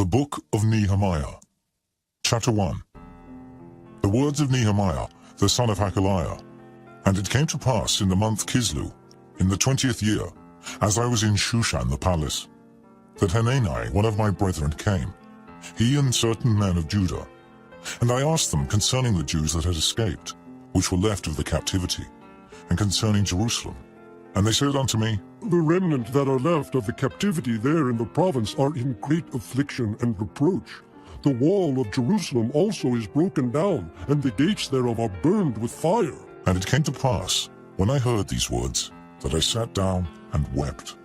The Book of Nehemiah, Chapter 1. The words of Nehemiah, the son of Hakaliah. And it came to pass in the month Kislew, in the 20th year, as I was in Shushan the palace, that Hanani, one of my brethren, came, he and certain men of Judah. And I asked them concerning the Jews that had escaped, which were left of the captivity, and concerning Jerusalem. And they said unto me, The remnant that are left of the captivity there in the province are in great affliction and reproach. The wall of Jerusalem also is broken down, and the gates thereof are burned with fire. And it came to pass, when I heard these words, that I sat down and wept,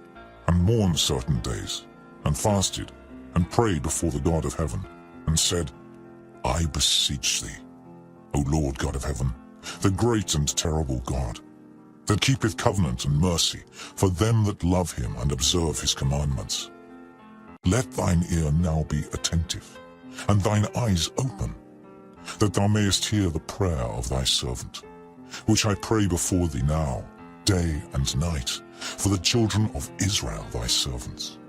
and mourned certain days, and fasted, and prayed before the God of heaven, and said, I beseech thee, O Lord God of heaven, the great and terrible God, that keepeth covenant and mercy for them that love him and observe his commandments. Let thine ear now be attentive, and thine eyes open, that thou mayest hear the prayer of thy servant, which I pray before thee now, day and night, for the children of Israel thy servants,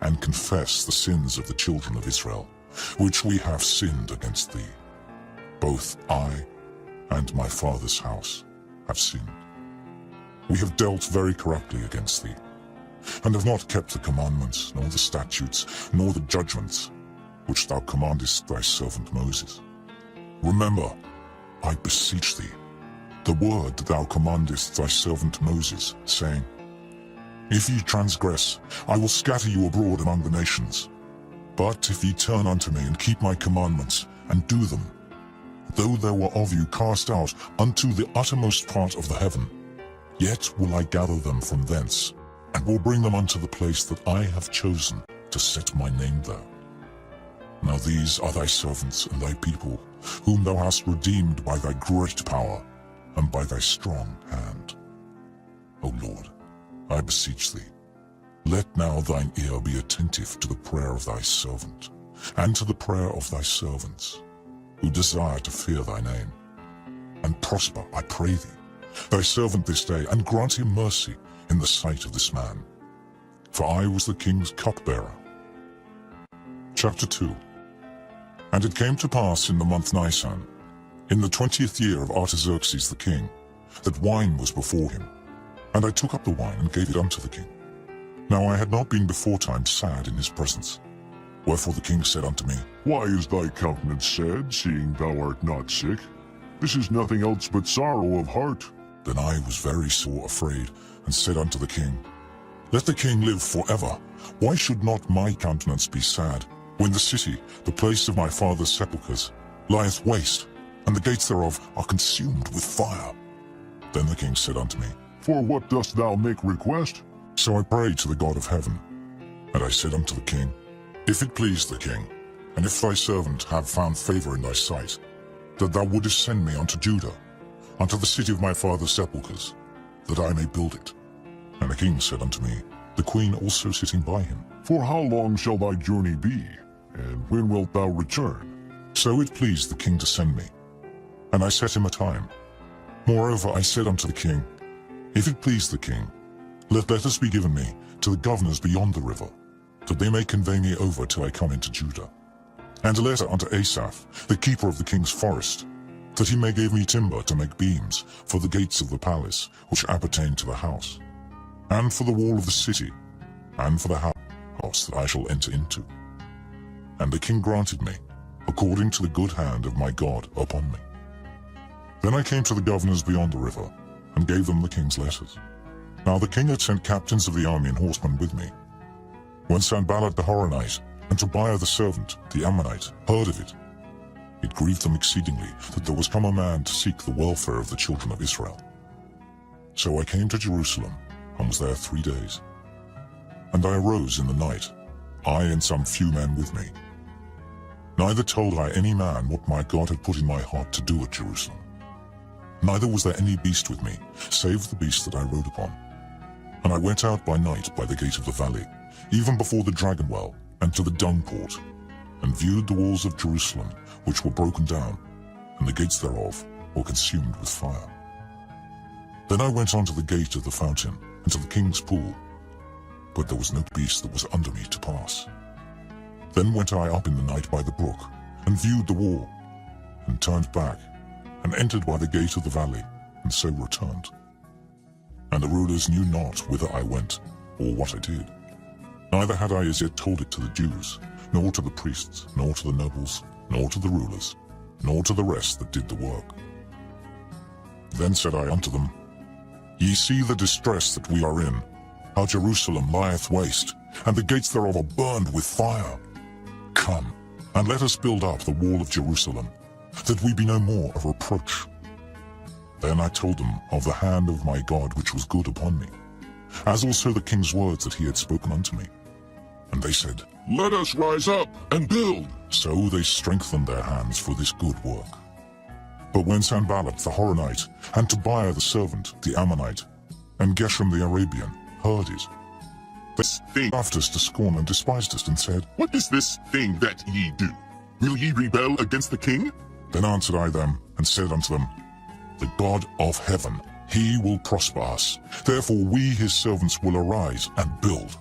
and confess the sins of the children of Israel, which we have sinned against thee. Both I and my father's house have sinned. We have dealt very corruptly against thee, and have not kept the commandments, nor the statutes, nor the judgments, which thou commandest thy servant Moses. Remember, I beseech thee, the word that thou commandest thy servant Moses, saying, If ye transgress, I will scatter you abroad among the nations. But if ye turn unto me and keep my commandments, and do them, though there were of you cast out unto the uttermost part of the heaven, yet will I gather them from thence, and will bring them unto the place that I have chosen to set my name there. Now these are thy servants and thy people, whom thou hast redeemed by thy great power, and by thy strong hand. O Lord, I beseech thee, let now thine ear be attentive to the prayer of thy servant, and to the prayer of thy servants, who desire to fear thy name. And prosper, I pray thee, thy servant this day, and grant him mercy in the sight of this man. For I was the king's cupbearer. Chapter 2. And it came to pass in the month Nisan, in the 20th year of Artaxerxes the king, that wine was before him. And I took up the wine and gave it unto the king. Now I had not been beforetime sad in his presence. Wherefore the king said unto me, Why is thy countenance sad, seeing thou art not sick? This is nothing else but sorrow of heart. Then I was very sore afraid, and said unto the king, Let the king live forever. Why should not my countenance be sad, when the city, the place of my father's sepulchres, lieth waste, and the gates thereof are consumed with fire? Then the king said unto me, For what dost thou make request? So I prayed to the God of heaven. And I said unto the king, If it please the king, and if thy servant have found favor in thy sight, that thou wouldest send me unto Judah, unto the city of my father's sepulchres, that I may build it. And the king said unto me, the queen also sitting by him, For how long shall thy journey be, and when wilt thou return? So it pleased the king to send me, and I set him a time. Moreover I said unto the king, If it please the king, let letters be given me to the governors beyond the river, that they may convey me over till I come into Judah. And a letter unto Asaph, the keeper of the king's forest, that he may give me timber to make beams for the gates of the palace, which appertain to the house, and for the wall of the city, and for the house that I shall enter into. And the king granted me, according to the good hand of my God upon me. Then I came to the governors beyond the river, and gave them the king's letters. Now the king had sent captains of the army and horsemen with me. When Sanballat the Horonite, and Tobiah the servant, the Ammonite, heard of it, it grieved them exceedingly that there was come a man to seek the welfare of the children of Israel. So I came to Jerusalem, and was there 3 days. And I arose in the night, I and some few men with me. Neither told I any man what my God had put in my heart to do at Jerusalem. Neither was there any beast with me, save the beast that I rode upon. And I went out by night by the gate of the valley, even before the dragon well, and to the dung port, and viewed the walls of Jerusalem, which were broken down, and the gates thereof were consumed with fire. Then I went on to the gate of the fountain, and to the king's pool, but there was no beast that was under me to pass. Then went I up in the night by the brook, and viewed the wall, and turned back, and entered by the gate of the valley, and so returned. And the rulers knew not whither I went, or what I did. Neither had I as yet told it to the Jews, nor to the priests, nor to the nobles, nor to the rulers, nor to the rest that did the work. Then said I unto them, Ye see the distress that we are in, how Jerusalem lieth waste, and the gates thereof are burned with fire. Come, and let us build up the wall of Jerusalem, that we be no more a reproach. Then I told them of the hand of my God which was good upon me, as also the king's words that he had spoken unto me. And they said, Let us rise up and build. So they strengthened their hands for this good work. But when Sanballat the Horonite, and Tobiah the servant, the Ammonite, and Geshem the Arabian, heard it, they laughed us to scorn and despised us, and said, What is this thing that ye do? Will ye rebel against the king? Then answered I them, and said unto them, The God of heaven, he will prosper us. Therefore we his servants will arise and build.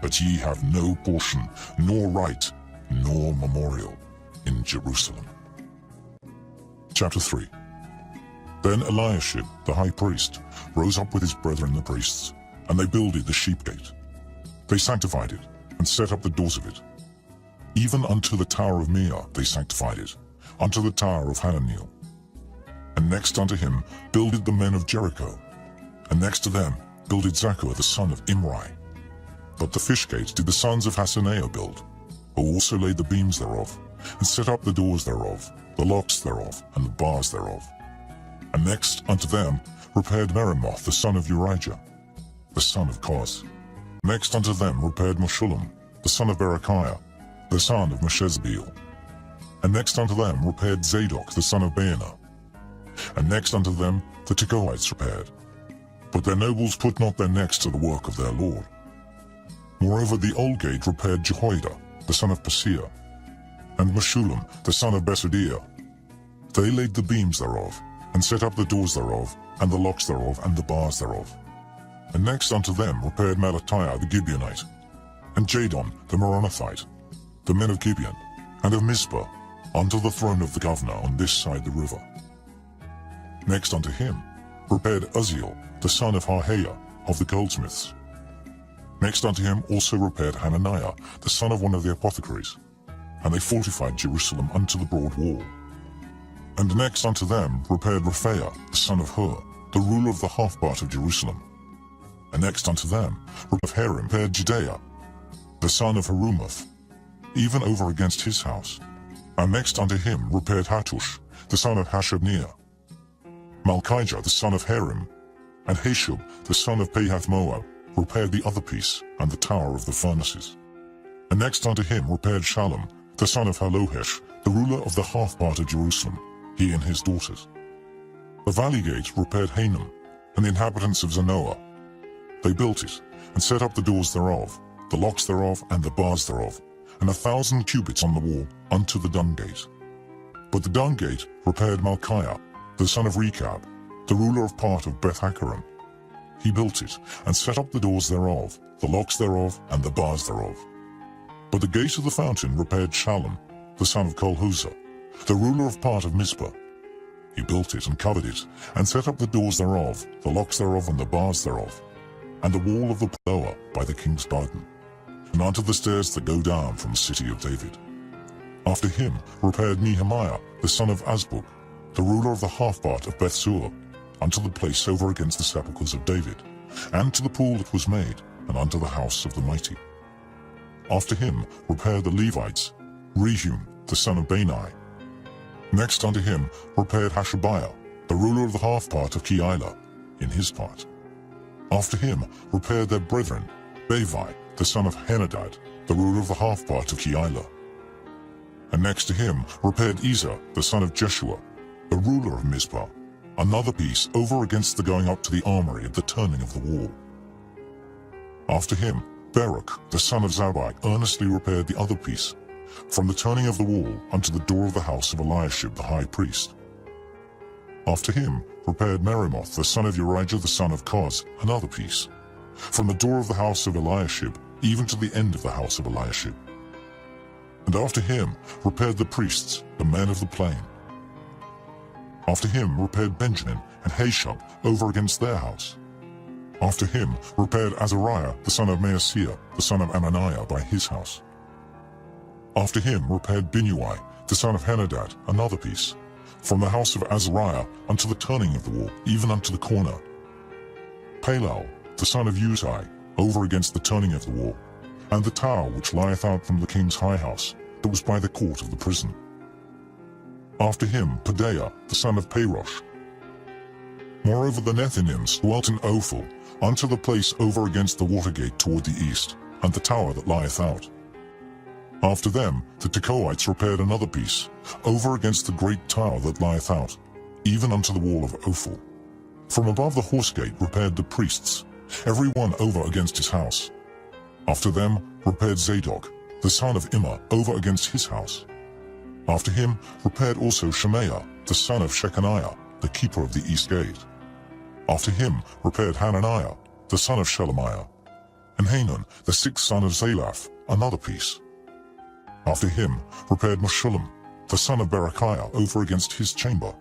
But ye have no portion, nor right, nor memorial in Jerusalem. Chapter 3. Then Eliashib the high priest rose up with his brethren the priests, and they builded the sheep gate. They sanctified it, and set up the doors of it. Even unto the tower of Meah they sanctified it, unto the tower of Hananiel. And next unto him builded the men of Jericho, and next to them builded Zaccur the son of Imri. But the fish gate did the sons of Hassenaah build, who also laid the beams thereof, and set up the doors thereof, the locks thereof, and the bars thereof. And next unto them repaired Meremoth the son of Urijah, the son of Koz. Next unto them repaired Meshullam, the son of Berechiah, the son of Meshezabeel. And next unto them repaired Zadok the son of Baana. And next unto them the Tekoites repaired. But their nobles put not their necks to the work of their lord. Moreover the old gate repaired Jehoiada, the son of Paseah, and Meshullam, the son of Besodiah. They laid the beams thereof, and set up the doors thereof, and the locks thereof, and the bars thereof. And next unto them repaired Malathiah the Gibeonite, and Jadon the Meronothite, the men of Gibeon, and of Mizpah, unto the throne of the governor on this side the river. Next unto him repaired Uzziel, the son of Harhaiah, of the goldsmiths. Next unto him also repaired Hananiah, the son of one of the apothecaries, and they fortified Jerusalem unto the broad wall. And next unto them repaired Rephaiah, the son of Hur, the ruler of the half part of Jerusalem. And next unto them of Harim repaired Judea, the son of Harumaph, even over against his house. And next unto him repaired Hattush, the son of Hashabniah, Malchijah the son of Harim, and Hashub the son of Pahath-Moab repaired the other piece, and the tower of the furnaces. And next unto him repaired Shallum, the son of Halohesh, the ruler of the half part of Jerusalem, he and his daughters. The valley gate repaired Hanam, and the inhabitants of Zanoah. They built it, and set up the doors thereof, the locks thereof, and the bars thereof, and 1,000 cubits on the wall unto the dung gate. But the dung gate repaired Malchiah, the son of Rechab, the ruler of part of Beth-Hakkerem. He built it, and set up the doors thereof, the locks thereof, and the bars thereof. But the gate of the fountain repaired Shallum, the son of Kolhuzah, the ruler of part of Mizpah. He built it, and covered it, and set up the doors thereof, the locks thereof, and the bars thereof, and the wall of the lower by the king's garden, and unto the stairs that go down from the city of David. After him repaired Nehemiah, the son of Azbuk, the ruler of the half part of Bethsur, unto the place over against the sepulchres of David, and to the pool that was made, and unto the house of the mighty. After him repaired the Levites, Rehum, the son of Bani. Next unto him repaired Hashabiah, the ruler of the half part of Keilah, in his part. After him repaired their brethren, Bavi, the son of Henadad, the ruler of the half part of Keilah. And next to him repaired Ezer, the son of Jeshua, the ruler of Mizpah, another piece over against the going up to the armory at the turning of the wall. After him Baruch, the son of Zabbai, earnestly repaired the other piece, from the turning of the wall unto the door of the house of Eliashib the high priest. After him repaired Meremoth, the son of Urijah the son of Koz, another piece, from the door of the house of Eliashib even to the end of the house of Eliashib. and after him repaired the priests, the men of the plain. After him repaired Benjamin and Hashub over against their house. After him repaired Azariah the son of Maaseiah, the son of Amaniah, by his house. After him repaired Binnui the son of Henadad another piece, from the house of Azariah unto the turning of the wall, even unto the corner. Palal the son of Uzai over against the turning of the wall, and the tower which lieth out from the king's high house, that was by the court of the prison. After him Pedaiah the son of Parosh. Moreover the Nethinims dwelt in Ophel, unto the place over against the water gate toward the east, and the tower that lieth out. After them the Tekoites repaired another piece, over against the great tower that lieth out, even unto the wall of Ophel. From above the horse gate repaired the priests, every one over against his house. After them repaired Zadok the son of Immer over against his house. After him repaired also Shemaiah the son of Shechaniah, the keeper of the east gate. After him repaired Hananiah the son of Shelemiah, and Hanan the sixth son of Zalaph another piece. After him repaired Meshullam the son of Berechiah over against his chamber.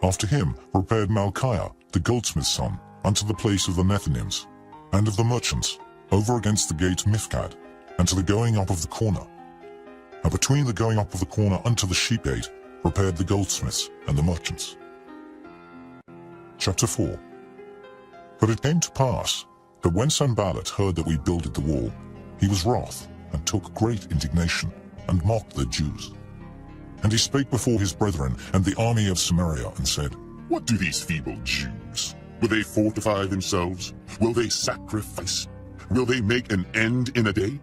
After him repaired Malchiah the goldsmith's son unto the place of the Nethinims, and of the merchants, over against the gate Mifkad, and to the going up of the corner. And between the going up of the corner unto the sheep gate repaired the goldsmiths and the merchants. Chapter 4. But it came to pass that when Sanballat heard that we builded the wall, he was wroth, and took great indignation, and mocked the Jews. And he spake before his brethren and the army of Samaria, and said, What do these feeble Jews? Will they fortify themselves? Will they sacrifice? Will they make an end in a day?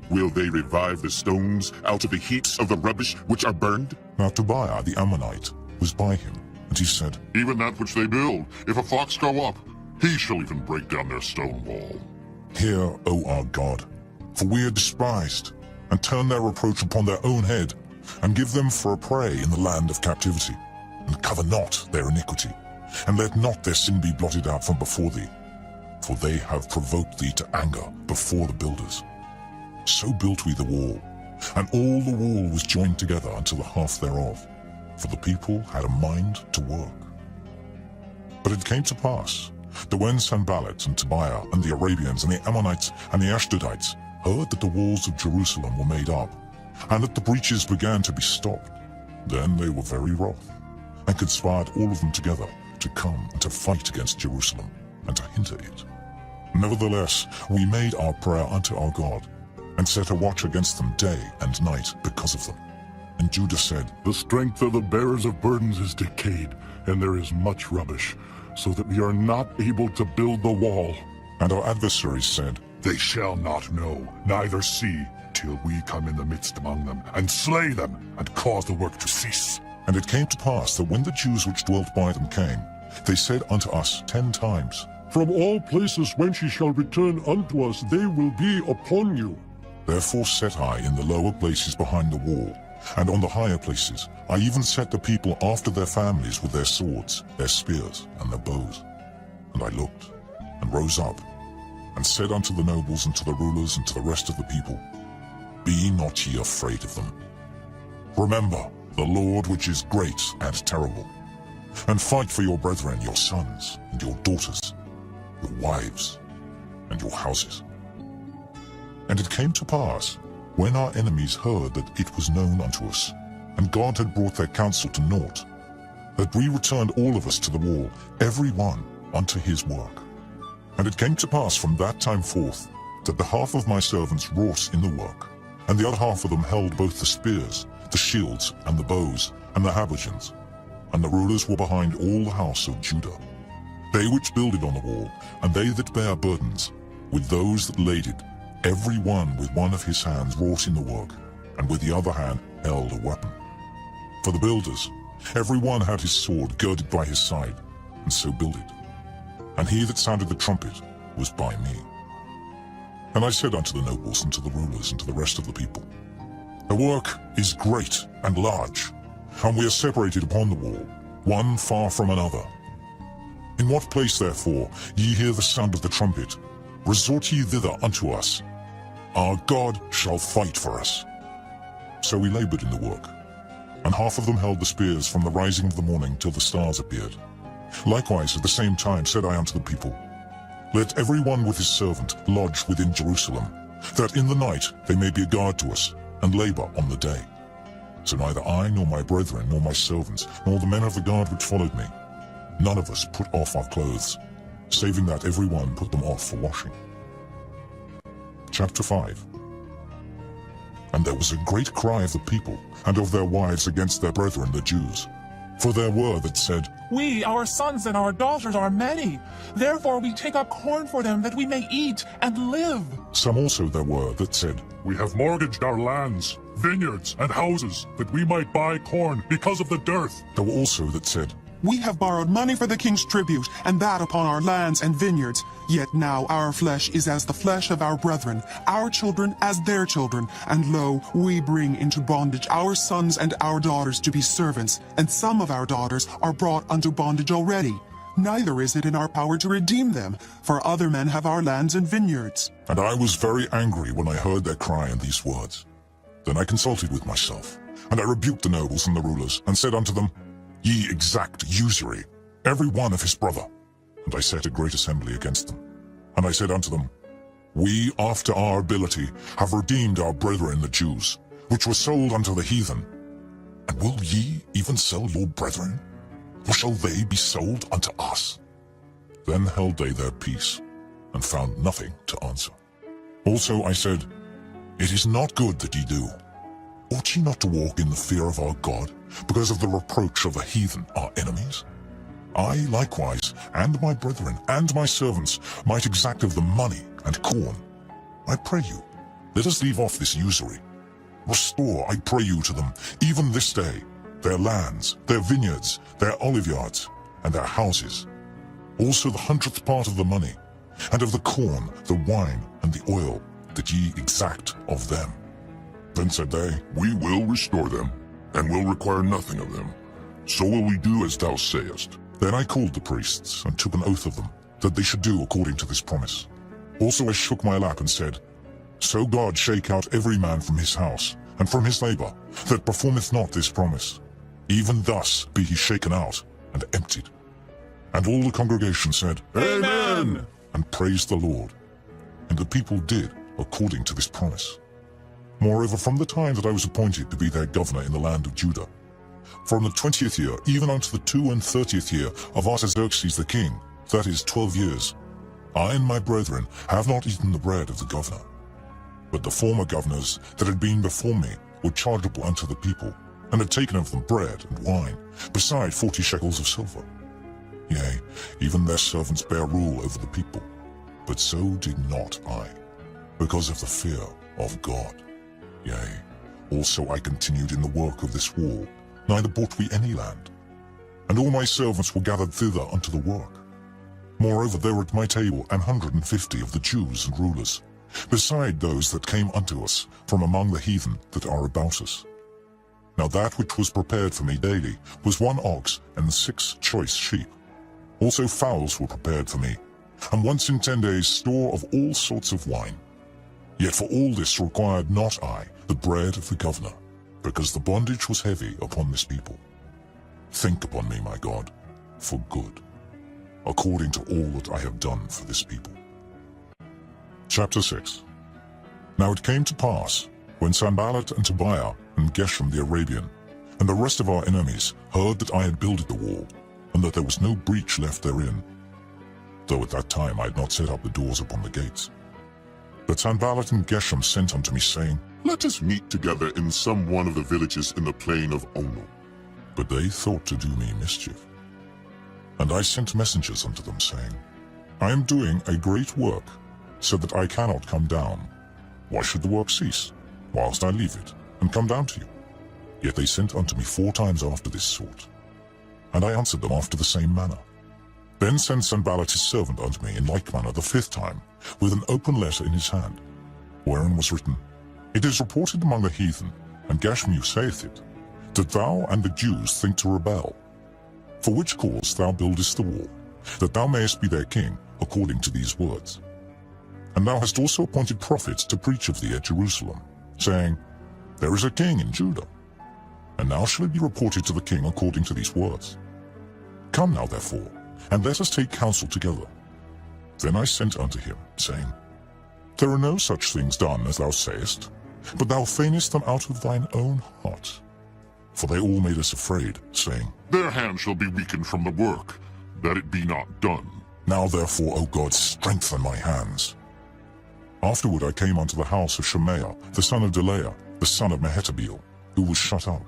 Will they revive the stones out of the heaps of the rubbish which are burned? Now Tobiah the Ammonite was by him, and he said, Even that which they build, if a fox go up, he shall even break down their stone wall. Hear, O our God, for we are despised, and turn their reproach upon their own head, and give them for a prey in the land of captivity, and cover not their iniquity, and let not their sin be blotted out from before thee. For they have provoked thee to anger before the builders. So built we the wall, and all the wall was joined together unto the half thereof, for the people had a mind to work. But it came to pass, that when Sanballat and Tobiah and the Arabians and the Ammonites and the Ashdodites heard that the walls of Jerusalem were made up, and that the breaches began to be stopped, then they were very wroth, and conspired all of them together to come and to fight against Jerusalem, and to hinder it. Nevertheless, we made our prayer unto our God, and set a watch against them day and night because of them. And Judah said, The strength of the bearers of burdens is decayed, and there is much rubbish, so that we are not able to build the wall. And our adversaries said, They shall not know, neither see, till we come in the midst among them, and slay them, and cause the work to cease. And it came to pass that when the Jews which dwelt by them came, they said unto us 10 times, From all places whence ye shall return unto us, they will be upon you. Therefore set I in the lower places behind the wall, and on the higher places I even set the people after their families with their swords, their spears, and their bows. And I looked, and rose up, and said unto the nobles, and to the rulers, and to the rest of the people, Be not ye afraid of them. Remember the Lord which is great and terrible, and fight for your brethren, your sons, and your daughters, your wives, and your houses. And it came to pass, when our enemies heard that it was known unto us, and God had brought their counsel to naught, that we returned all of us to the wall, every one unto his work. And it came to pass from that time forth, that the half of my servants wrought in the work, and the other half of them held both the spears, the shields, and the bows, and the habergeons. And the rulers were behind all the house of Judah, they which builded on the wall, and they that bare burdens, with those that laded, every one with one of his hands wrought in the work, and with the other hand held a weapon. For the builders, every one had his sword girded by his side, and so builded. And he that sounded the trumpet was by me. And I said unto the nobles, and to the rulers, and to the rest of the people, The work is great and large, and we are separated upon the wall, one far from another. In what place therefore ye hear the sound of the trumpet, resort ye thither unto us. Our God shall fight for us, So we labored in the work, and half of them held the spears from the rising of the morning till the stars appeared. Likewise at the same time said I unto the people, Let every one with his servant lodge within Jerusalem, that in the night they may be a guard to us, and labor on the day. So neither I, nor my brethren, nor my servants, nor the men of the guard which followed me, none of us put off our clothes, saving that every one put them off for washing. Chapter 5. And there was a great cry of the people, and of their wives against their brethren the Jews. For there were that said, We, our sons and our daughters, are many. Therefore we take up corn for them, that we may eat and live. Some also there were that said, We have mortgaged our lands, vineyards, and houses, that we might buy corn because of the dearth. There were also that said, We have borrowed money for the king's tribute, and that upon our lands and vineyards. Yet now our flesh is as the flesh of our brethren, our children as their children. And lo, we bring into bondage our sons and our daughters to be servants, and some of our daughters are brought unto bondage already. Neither is it in our power to redeem them, for other men have our lands and vineyards. And I was very angry when I heard their cry and these words. Then I consulted with myself, and I rebuked the nobles and the rulers, and said unto them, Ye exact usury, every one of his brother. And I set a great assembly against them. And I said unto them, We after our ability have redeemed our brethren the Jews, which were sold unto the heathen. And will ye even sell your brethren? Or shall they be sold unto us? Then held they their peace, and found nothing to answer. Also I said, It is not good that ye do. Ought ye not to walk in the fear of our God, because of the reproach of the heathen, our enemies? I likewise, and my brethren, and my servants, might exact of them money and corn. I pray you, let us leave off this usury. Restore, I pray you, to them, even this day, their lands, their vineyards, their oliveyards, and their houses. Also the 100th part of the money, and of the corn, the wine, and the oil, that ye exact of them. Then said they, We will restore them, and will require nothing of them. So will we do as thou sayest. Then I called the priests, and took an oath of them, that they should do according to this promise. Also I shook my lap and said, So God shake out every man from his house, and from his labor, that performeth not this promise. Even thus be he shaken out, and emptied. And all the congregation said, Amen. And praised the Lord. And the people did according to this promise. Moreover, from the time that I was appointed to be their governor in the land of Judah, from the 20th year even unto the 32nd year of Artaxerxes the king, that is 12 years, I and my brethren have not eaten the bread of the governor. But the former governors that had been before me were chargeable unto the people, and had taken of them bread and wine, beside 40 shekels of silver. Yea, even their servants bare rule over the people. But so did not I, because of the fear of God. Yea, also I continued in the work of this wall, neither bought we any land. And all my servants were gathered thither unto the work. Moreover, there were at my table 150 of the Jews and rulers, beside those that came unto us from among the heathen that are about us. Now that which was prepared for me daily was 1 ox and 6 choice sheep. Also fowls were prepared for me, and once in 10 days store of all sorts of wine. Yet for all this required not I the bread of the governor, because the bondage was heavy upon this people. Think upon me, my God, for good, according to all that I have done for this people. Chapter 6. Now it came to pass, when Sanballat and Tobiah and Geshem the Arabian, and the rest of our enemies heard that I had builded the wall, and that there was no breach left therein, though at that time I had not set up the doors upon the gates, that Sanballat and Geshem sent unto me, saying, Let us meet together in some one of the villages in the plain of Ono. But they thought to do me mischief. And I sent messengers unto them, saying, I am doing a great work, so that I cannot come down. Why should the work cease, whilst I leave it, and come down to you? Yet they sent unto me 4 times after this sort. And I answered them after the same manner. Then sent Sanballat his servant unto me in like manner the 5th time, with an open letter in his hand, wherein was written, It is reported among the heathen, and Geshem saith it, that thou and the Jews think to rebel. For which cause thou buildest the wall, that thou mayest be their king, according to these words. And thou hast also appointed prophets to preach of thee at Jerusalem, saying, There is a king in Judah. And now shall it be reported to the king according to these words. Come now, therefore, and let us take counsel together. Then I sent unto him, saying, There are no such things done as thou sayest, but thou feignest them out of thine own heart. For they all made us afraid, saying, Their hand shall be weakened from the work, that it be not done. Now therefore, O God, strengthen my hands. Afterward I came unto the house of Shemaiah, the son of Delaiah, the son of Mehetabeel, who was shut up.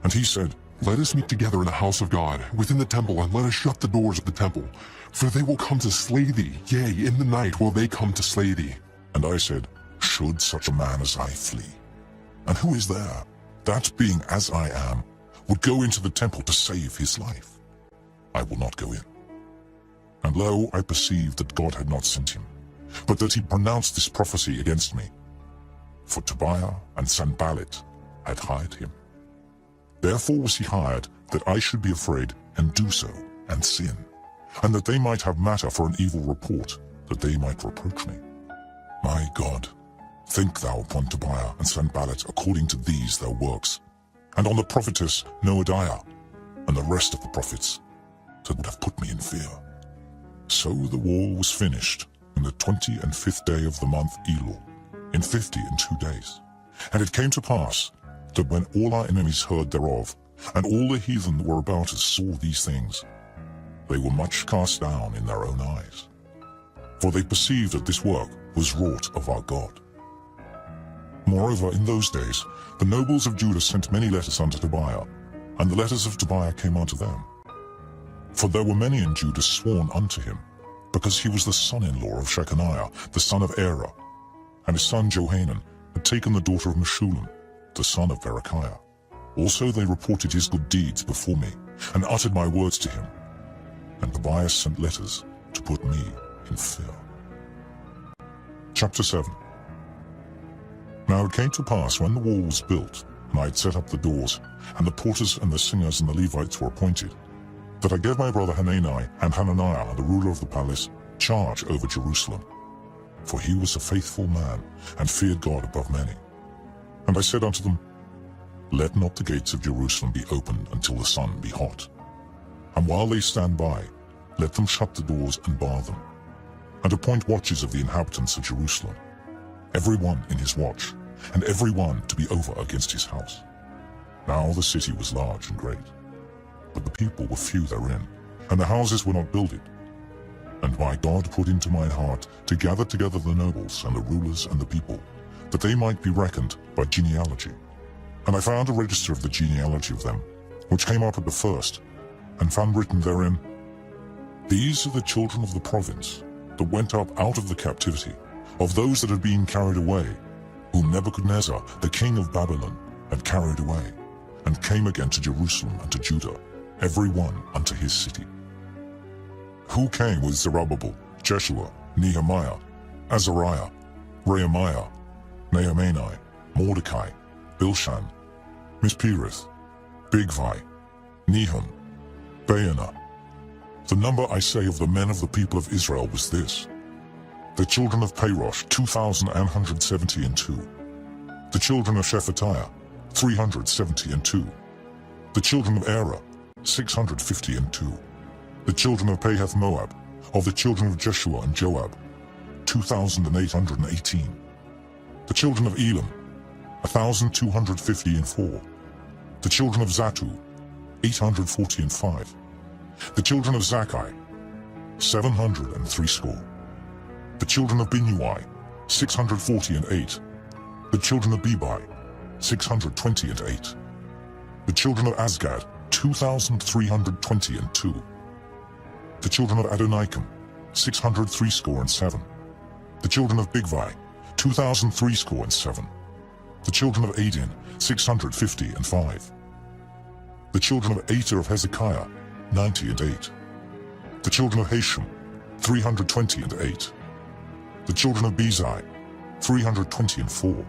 And he said, Let us meet together in the house of God, within the temple, and let us shut the doors of the temple. For they will come to slay thee, yea, in the night will they come to slay thee. And I said, Should such a man as I flee? And who is there, that being as I am, would go into the temple to save his life? I will not go in. And lo, I perceived that God had not sent him, but that he pronounced this prophecy against me. For Tobiah and Sanballat had hired him. Therefore was he hired, that I should be afraid, and do so, and sin, and that they might have matter for an evil report, that they might reproach me. My God, think thou upon Tobiah and Sanballat according to these their works, and on the prophetess Noadiah, and the rest of the prophets, that would have put me in fear. So the wall was finished in the 25th day of the month Elul, in 52 days. And it came to pass, that when all our enemies heard thereof, and all the heathen that were about us saw these things, they were much cast down in their own eyes. For they perceived that this work was wrought of our God. Moreover, in those days, the nobles of Judah sent many letters unto Tobiah, and the letters of Tobiah came unto them. For there were many in Judah sworn unto him, because he was the son-in-law of Shechaniah, the son of Erah, and his son Johanan had taken the daughter of Meshullam, the son of Berechiah. Also they reported his good deeds before me, and uttered my words to him. And Tobiah sent letters to put me in fear. Chapter 7. Now it came to pass, when the wall was built, and I had set up the doors, and the porters and the singers and the Levites were appointed, that I gave my brother Hanani and Hananiah, the ruler of the palace, charge over Jerusalem. For he was a faithful man, and feared God above many. And I said unto them, Let not the gates of Jerusalem be opened until the sun be hot. And while they stand by, let them shut the doors and bar them, and appoint watches of the inhabitants of Jerusalem, every one in his watch, and every one to be over against his house. Now the city was large and great, but the people were few therein, and the houses were not builded. And my God put into mine heart to gather together the nobles and the rulers and the people, that they might be reckoned by genealogy. And I found a register of the genealogy of them, which came up at the first, and found written therein, These are the children of the province, that went up out of the captivity, of those that had been carried away, whom Nebuchadnezzar, the king of Babylon, had carried away, and came again to Jerusalem and to Judah, every one unto his city. Who came with Zerubbabel, Jeshua, Nehemiah, Azariah, Rehemiah, Nehemiah, Mordecai, Bilshan, Mispirith, Bigvai, Nehum, Baanah. The number, I say, of the men of the people of Israel was this: the children of Parosh, 2,172. The children of Shephatiah, 372. The children of Erah, 652. The children of Pahath Moab, of the children of Jeshua and Joab, 2,818. The children of Elam, 1,254. The children of Zatu, 845. The children of Zakkai, 703 score. The children of Binnui, 648. The children of Bebai, 628. The children of Azgad, 2,322. The children of Adonikam, 603 score and 7. The children of Bigvai, 2,003 score and 7. The children of Adin, 650 and 5. The children of Ater of Hezekiah, 90 and 8. The children of Hashem, 320 and 8. The children of Bezai, 320 and 4.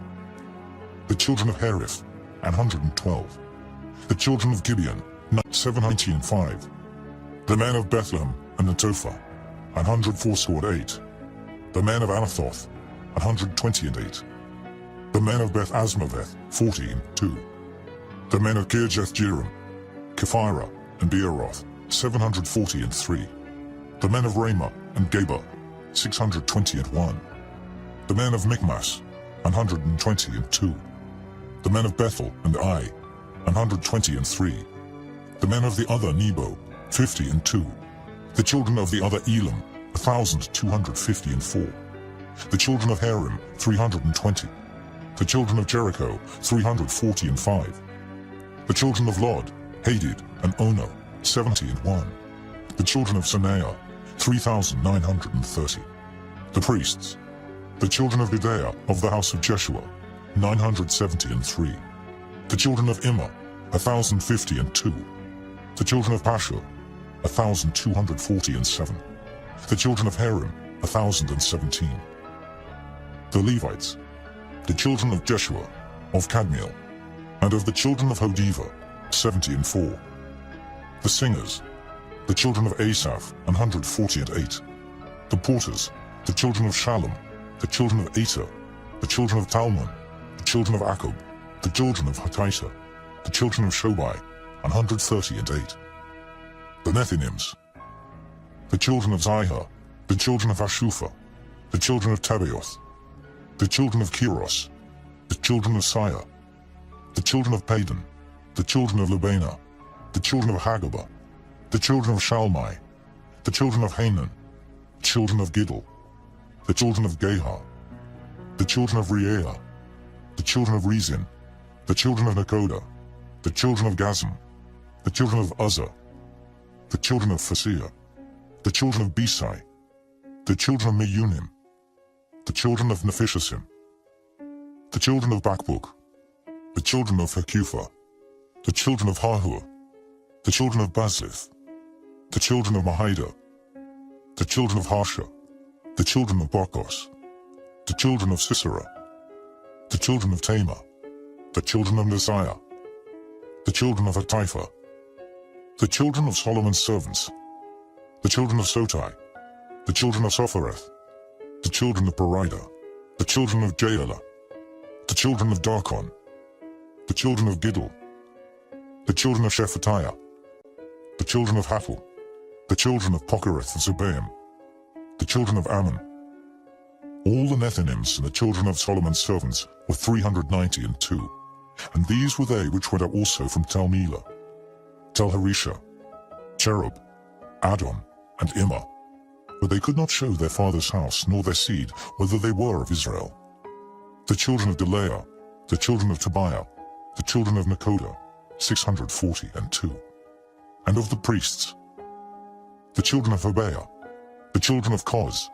The children of Hariph, 112. The children of Gibeon, 790 and 5. The men of Bethlehem and Netophah, 104 score and 8. The men of Anathoth, 120 and 8. The men of Beth Asmaveth, 14, 2. The men of Kirjath-jearim, Kephirah, and Beeroth, 740 The men of Ramah and Geba, 620 The men of Michmas, 120 The men of Bethel and Ai, 120 The men of the other Nebo, 50 The children of the other Elam, 1,254 The children of Harim, 320 The children of Jericho, 345 The children of Lod, Hadid, and Ono, 70 The children of Sanaiah, 3,930 The priests, the children of Judea of the house of Jeshua, 970 The children of Immer, 1,050 The children of Pashur, 1,247 The children of Harim, 1,017 The Levites, the children of Jeshua, of Kadmiel, and of the children of Hodiva, 70 The singers, the children of Asaph, 148 The porters, the children of Shalom, the children of Eter, the children of Talmon, the children of Akub, the children of Hatita, the children of Shobai, 138 The Nethinims, the children of Zihah, the children of Ashupha, the children of Tabaoth, the children of Kiros, the children of Siyah, the children of Padan, the children of Lebana, the children of Hagabah, the children of Shalmai, the children of Hanan, the children of Giddel, the children of Gahar, the children of Reaiah, the children of Rezin, the children of Nekoda, the children of Gazam, the children of Uzzah, the children of Phasea, the children of Besai, the children of Meunim, the children of Nephishtim, the children of Bakbuk, the children of Hakupha, the children of Hahur, the children of Bazlith, the children of Mahida, the children of Harsha, the children of Barkos, the children of Sisera, the children of Tamar, the children of Neziah, the children of Hatipha, the children of Solomon's servants, the children of Sotai, the children of Sophereth, the children of Perida, the children of Jaela, the children of Darkon, the children of Giddel, the children of Shephatiah, the children of Haphel, the children of Pokereth-Zebaim, the children of Ammon. All the Nethinims and the children of Solomon's servants were 392, and these were they which went up also from Tel Melah, Tel Harisha, Cherub, Adon, and Immer, but they could not show their father's house nor their seed whether they were of Israel. The children of Delaiah, the children of Tobiah, the children of Nekoda, 642, and of the priests, the children of Hobaiah, the children of Koz,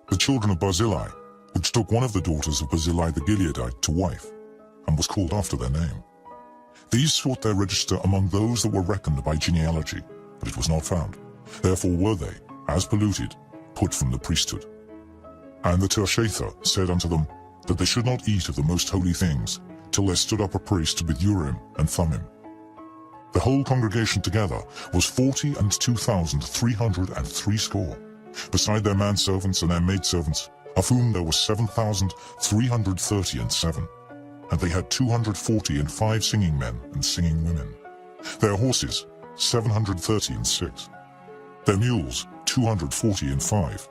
the children of Barzillai, which took one of the daughters of Barzillai the Gileadite to wife, and was called after their name. These sought their register among those that were reckoned by genealogy, but it was not found. Therefore were they, as polluted, put from the priesthood. And the Tershatha said unto them, that they should not eat of the most holy things, till there stood up a priest with Urim and Thummim. The whole congregation together was 42,303, beside their manservants and their maidservants, of whom there were 7,337. And they had 245 singing men and singing women. Their horses, 736. Their mules, 245.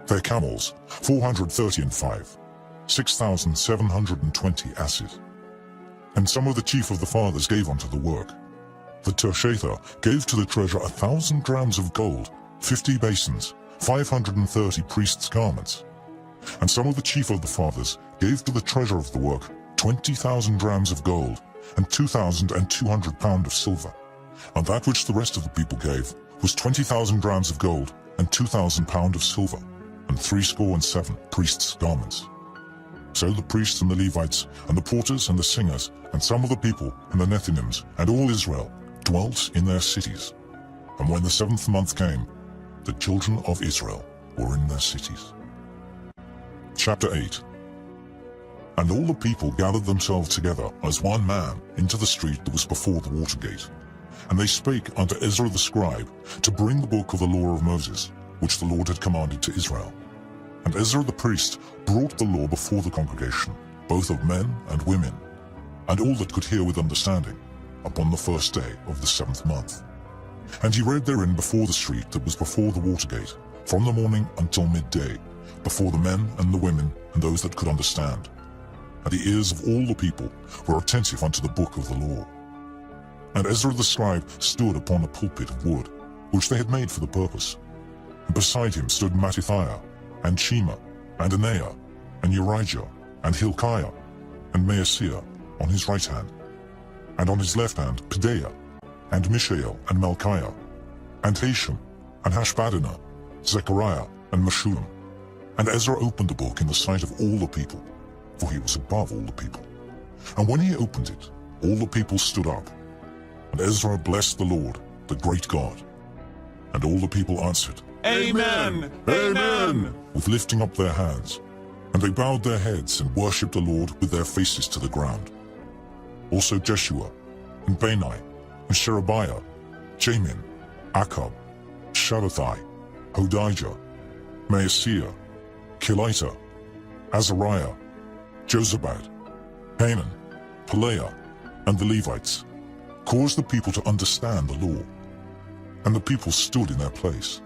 Their camels, 435. 6,720 asses. And some of the chief of the fathers gave unto the work. The Tershatha gave to the treasure 1,000 drams of gold, 50 basins, 530 priests' garments. And some of the chief of the fathers gave to the treasure of the work 20,000 drams of gold, and 2,200 pound of silver. And that which the rest of the people gave was 20,000 drams of gold, and 2,000 pound of silver, and 67 priests' garments. So the priests and the Levites, and the porters and the singers, and some of the people, and the Nethinims, and all Israel, dwelt in their cities. And when the 7th month came, the children of Israel were in their cities. Chapter 8. And all the people gathered themselves together as one man into the street that was before the water gate. And they spake unto Ezra the scribe to bring the book of the law of Moses, which the Lord had commanded to Israel. And Ezra the priest brought the law before the congregation, both of men and women, and all that could hear with understanding, upon the first day of the 7th month. And he read therein before the street that was before the water gate, from the morning until midday, before the men and the women and those that could understand. And the ears of all the people were attentive unto the book of the law. And Ezra the scribe stood upon a pulpit of wood, which they had made for the purpose. And beside him stood Mattithiah, and Shema, and Anaiah, and Urijah, and Hilkiah, and Maaseiah on his right hand, and on his left hand Pedaiah, and Mishael, and Malchiah, and Hashem, and Hashbaddanah, Zechariah, and Meshullam. And Ezra opened the book in the sight of all the people, for he was above all the people. And when he opened it, all the people stood up. And Ezra blessed the Lord, the great God. And all the people answered, Amen! Amen! with lifting up their hands. And they bowed their heads and worshipped the Lord with their faces to the ground. Also Jeshua, and Bani, and Sherebiah, Jamin, Akkub, Shabbethai, Hodijah, Maaseiah, Kelita, Azariah, Jozabad, Hanan, Pelaiah, and the Levites, caused the people to understand the law. And the people stood in their place.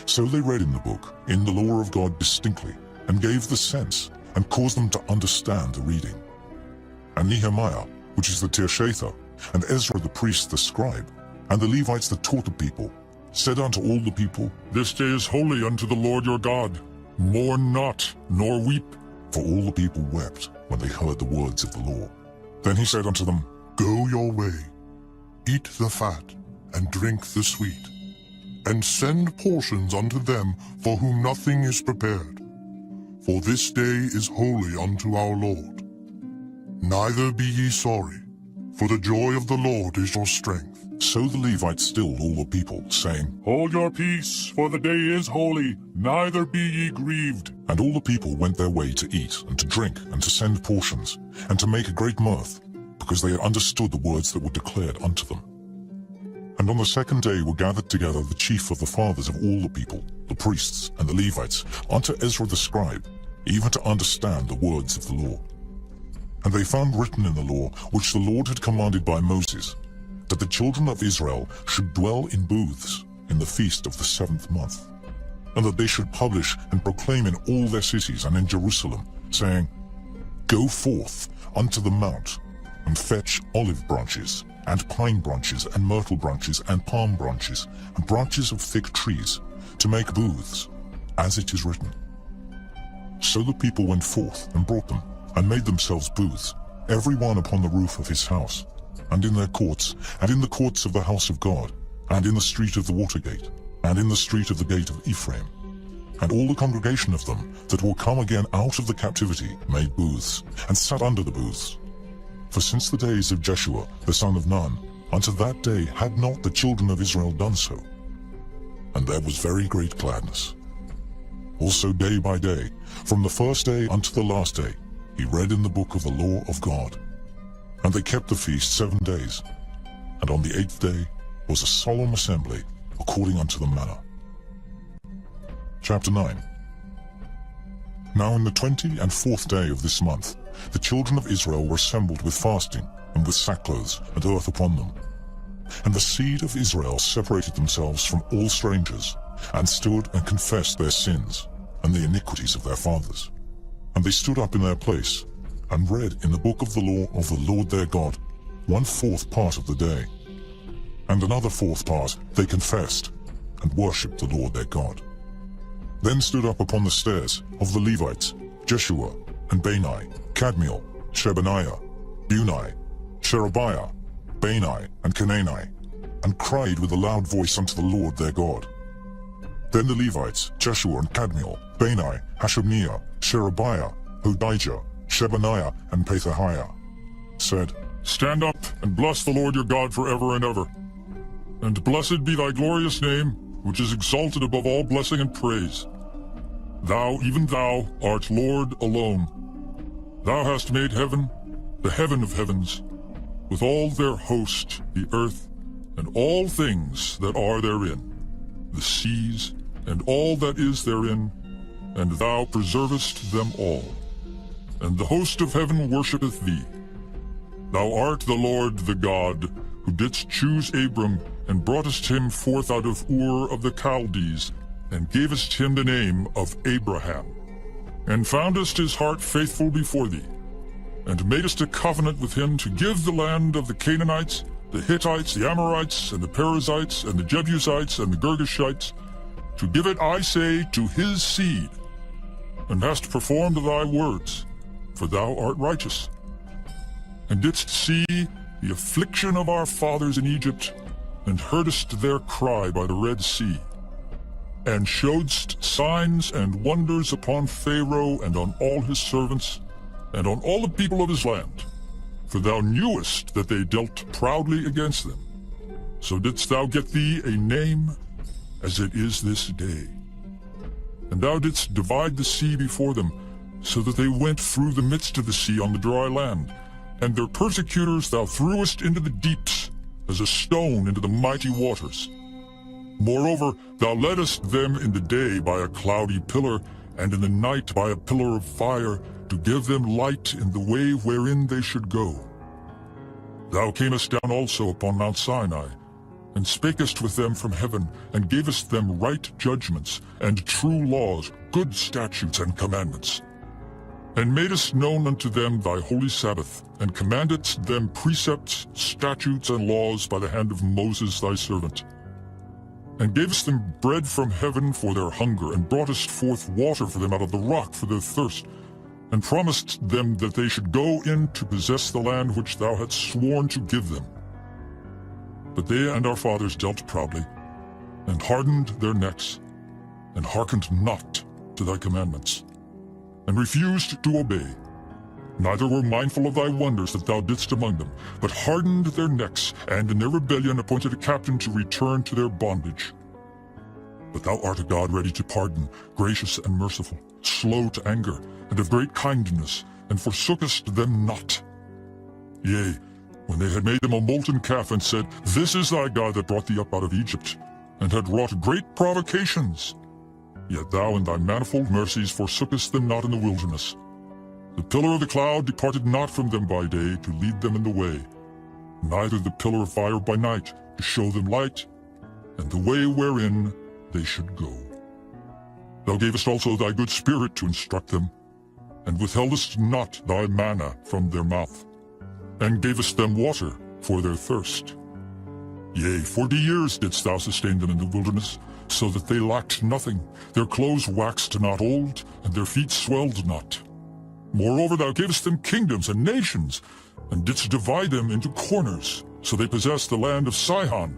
So they read in the book, in the law of God distinctly, and gave the sense, and caused them to understand the reading. And Nehemiah, which is the Tirshatha, and Ezra the priest the scribe, and the Levites that taught the people, said unto all the people, This day is holy unto the Lord your God. Mourn not, nor weep. For all the people wept when they heard the words of the law. Then he said unto them, Go your way, eat the fat, and drink the sweet, and send portions unto them for whom nothing is prepared. For this day is holy unto our Lord. Neither be ye sorry, for the joy of the Lord is your strength. So the Levites stilled all the people, saying, Hold your peace, for the day is holy, neither be ye grieved. And all the people went their way to eat, and to drink, and to send portions, and to make a great mirth, because they had understood the words that were declared unto them. And on the 2nd day were gathered together the chief of the fathers of all the people, the priests and the Levites, unto Ezra the scribe, even to understand the words of the law. And they found written in the law, which the Lord had commanded by Moses, that the children of Israel should dwell in booths in the feast of the 7th month, and that they should publish and proclaim in all their cities and in Jerusalem, saying, Go forth unto the mount, and fetch olive branches, and pine branches, and myrtle branches, and palm branches, and branches of thick trees, to make booths, as it is written. So the people went forth and brought them, and made themselves booths, every one upon the roof of his house, and in their courts, and in the courts of the house of God, and in the street of the water gate, and in the street of the gate of Ephraim. And all the congregation of them that were come again out of the captivity made booths, and sat under the booths. For since the days of Jeshua the son of Nun, unto that day had not the children of Israel done so. And there was very great gladness. Also day by day, from the first day unto the last day, he read in the book of the law of God. And they kept the feast 7 days, and on the 8th day was a solemn assembly according unto the manner. Chapter 9. Now in the 24th day of this month, the children of Israel were assembled with fasting, and with sackcloths and earth upon them. And the seed of Israel separated themselves from all strangers, and stood and confessed their sins, and the iniquities of their fathers. And they stood up in their place, and read in the book of the law of the Lord their God 1/4 part of the day. And another 4th part they confessed, and worshipped the Lord their God. Then stood up upon the stairs of the Levites Jeshua, and Bani, Kadmiel, Shebaniah, Bunai, Sherebiah, Bani, and Canaani, and cried with a loud voice unto the Lord their God. Then the Levites, Jeshua and Kadmiel, Bani, Hashabniah, Sherebiah, Hodijah, Shebaniah, and Pethahiah, said, Stand up and bless the Lord your God forever and ever. And blessed be thy glorious name, which is exalted above all blessing and praise. Thou, even thou, art Lord alone. Thou hast made heaven, the heaven of heavens, with all their host, the earth, and all things that are therein, the seas, and all that is therein, and thou preservest them all. and the host of heaven worshipeth thee. Thou art the Lord the God, who didst choose Abram, and broughtest him forth out of Ur of the Chaldees, and gavest him the name of Abraham, and foundest his heart faithful before thee, and madest a covenant with him to give the land of the Canaanites, the Hittites, the Amorites, and the Perizzites, and the Jebusites, and the Girgashites, to give it, I say, to his seed, and hast performed thy words, for thou art righteous, and didst see the affliction of our fathers in Egypt, and heardest their cry by the Red Sea, and showedst signs and wonders upon Pharaoh and on all his servants, and on all the people of his land. For thou knewest that they dealt proudly against them. So didst thou get thee a name, as it is this day. And thou didst divide the sea before them, so that they went through the midst of the sea on the dry land. And their persecutors thou threwest into the deeps, as a stone into the mighty waters. Moreover, thou leddest them in the day by a cloudy pillar, and in the night by a pillar of fire, to give them light in the way wherein they should go. Thou camest down also upon Mount Sinai, and spakest with them from heaven, and gavest them right judgments, and true laws, good statutes and commandments. And madest known unto them thy holy Sabbath, and commandedst them precepts, statutes, and laws by the hand of Moses thy servant. And gavest them bread from heaven for their hunger, and broughtest forth water for them out of the rock for their thirst, and promised them that they should go in to possess the land which thou hadst sworn to give them. But they and our fathers dealt proudly, and hardened their necks, and hearkened not to thy commandments, and refused to obey, neither were mindful of thy wonders that thou didst among them, but hardened their necks, and in their rebellion appointed a captain to return to their bondage. But thou art a God ready to pardon, gracious and merciful, slow to anger, and of great kindness, and forsookest them not. Yea, when they had made them a molten calf, and said, This is thy God that brought thee up out of Egypt, and had wrought great provocations, yet thou in thy manifold mercies forsookest them not in the wilderness. The pillar of the cloud departed not from them by day to lead them in the way, neither the pillar of fire by night to show them light, and the way wherein they should go. Thou gavest also thy good spirit to instruct them, and withheldest not thy manna from their mouth, and gavest them water for their thirst. Yea, 40 years didst thou sustain them in the wilderness, so that they lacked nothing. Their clothes waxed not old, and their feet swelled not. Moreover, thou gavest them kingdoms and nations, and didst divide them into corners. So they possessed the land of Sihon,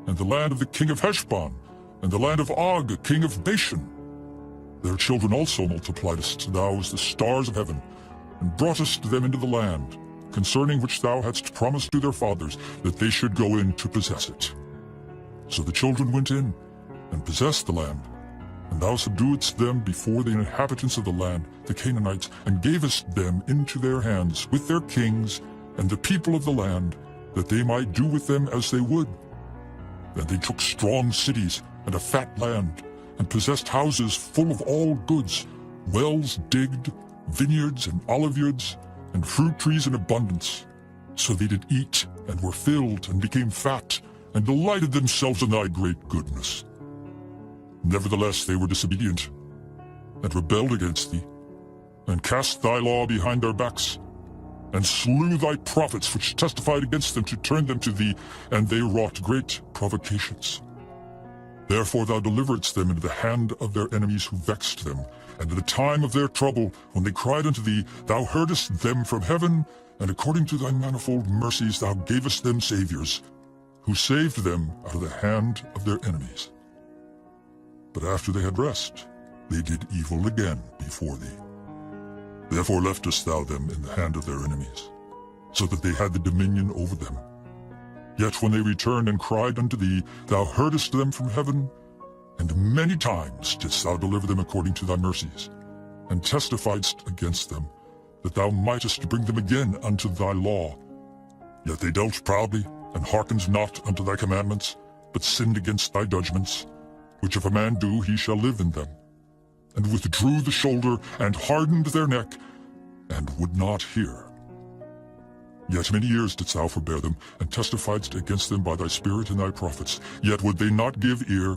and the land of the king of Heshbon, and the land of Og, king of Bashan. Their children also multipliedst thou as the stars of heaven, and broughtest them into the land, concerning which thou hadst promised to their fathers, that they should go in to possess it. So the children went in, and possessed the land, and thou subduedst them before the inhabitants of the land, the Canaanites, and gavest them into their hands with their kings and the people of the land, that they might do with them as they would. Then they took strong cities and a fat land, and possessed houses full of all goods, wells digged, vineyards and oliveyards, and fruit trees in abundance. So they did eat, and were filled, and became fat, and delighted themselves in thy great goodness. Nevertheless they were disobedient, and rebelled against thee, and cast thy law behind their backs, and slew thy prophets which testified against them to turn them to thee, and they wrought great provocations. Therefore thou deliveredst them into the hand of their enemies who vexed them, and in the time of their trouble, when they cried unto thee, thou heardest them from heaven, and according to thy manifold mercies thou gavest them saviors, who saved them out of the hand of their enemies. But after they had rest, they did evil again before thee. Therefore leftest thou them in the hand of their enemies, so that they had the dominion over them. Yet when they returned and cried unto thee, thou heardest them from heaven, and many times didst thou deliver them according to thy mercies, and testifiedst against them, that thou mightest bring them again unto thy law. Yet they dealt proudly, and hearkened not unto thy commandments, but sinned against thy judgments, which if a man do, he shall live in them, and withdrew the shoulder, and hardened their neck, and would not hear. Yet many years didst thou forbear them, and testifiedst against them by thy Spirit and thy prophets, yet would they not give ear.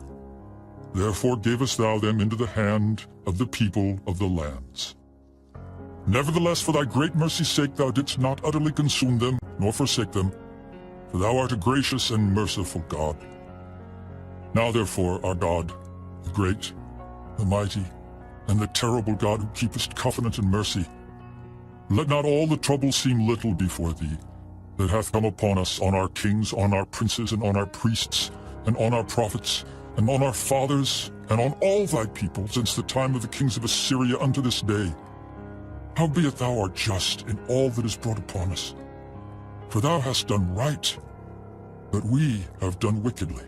Therefore gavest thou them into the hand of the people of the lands. Nevertheless, for thy great mercy's sake thou didst not utterly consume them, nor forsake them, for thou art a gracious and merciful God. Now therefore, our God, the great, the mighty, and the terrible God who keepest covenant and mercy, let not all the trouble seem little before thee, that hath come upon us, on our kings, on our princes, and on our priests, and on our prophets, and on our fathers, and on all thy people, since the time of the kings of Assyria unto this day. Howbeit thou art just in all that is brought upon us. For thou hast done right, but we have done wickedly.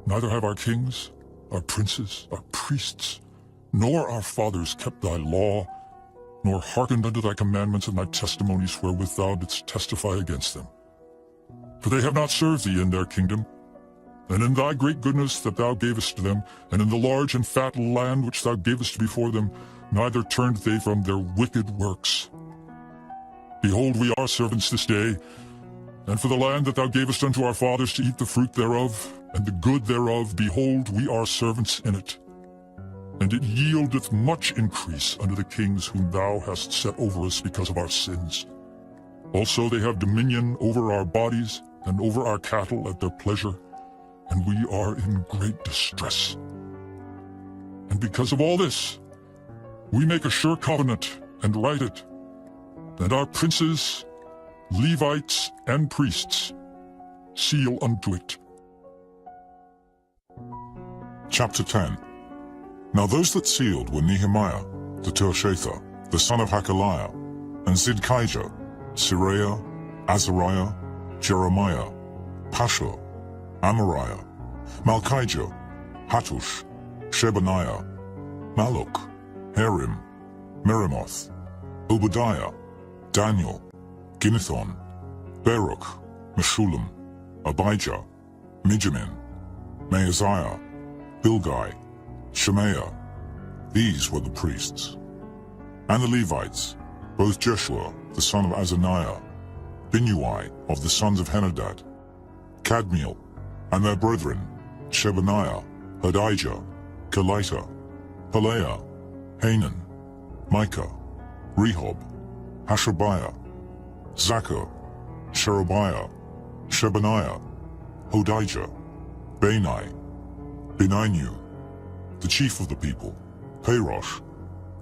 Neither have our kings, our princes, our priests, nor our fathers kept thy law, nor hearkened unto thy commandments and thy testimonies wherewith thou didst testify against them. For they have not served thee in their kingdom, and in thy great goodness that thou gavest to them, and in the large and fat land which thou gavest before them, neither turned they from their wicked works. Behold, we are servants this day, and for the land that thou gavest unto our fathers to eat the fruit thereof, and the good thereof, behold, we are servants in it. And it yieldeth much increase unto the kings whom thou hast set over us because of our sins. Also they have dominion over our bodies, and over our cattle at their pleasure, and we are in great distress. And because of all this, we make a sure covenant, and write it, and our princes, Levites, and priests seal unto it. Chapter 10. Now those that sealed were Nehemiah, the Tirshatha, the son of Hakaliah, and Zidkijah, Siraiah, Azariah, Jeremiah, Pashur, Amariah, Malchijah, Hattush, Shebaniah, Maluk, Harim, Meremoth, Obadiah, Daniel, Ginnethon, Baruch, Meshullam, Abijah, Mijamin, Maaziah, Bilgai, Shemaiah. These were the priests. And the Levites, both Jeshua, the son of Azaniah, Binnui of the sons of Henadad, Kadmiel, and their brethren, Shebaniah, Hodijah, Kelita, Pelaiah, Hanan, Micah, Rehob, Hashabiah, Zachar, Sherebiah, Shebaniah, Hodijah, Bani, Beninu, the chief of the people, Parosh,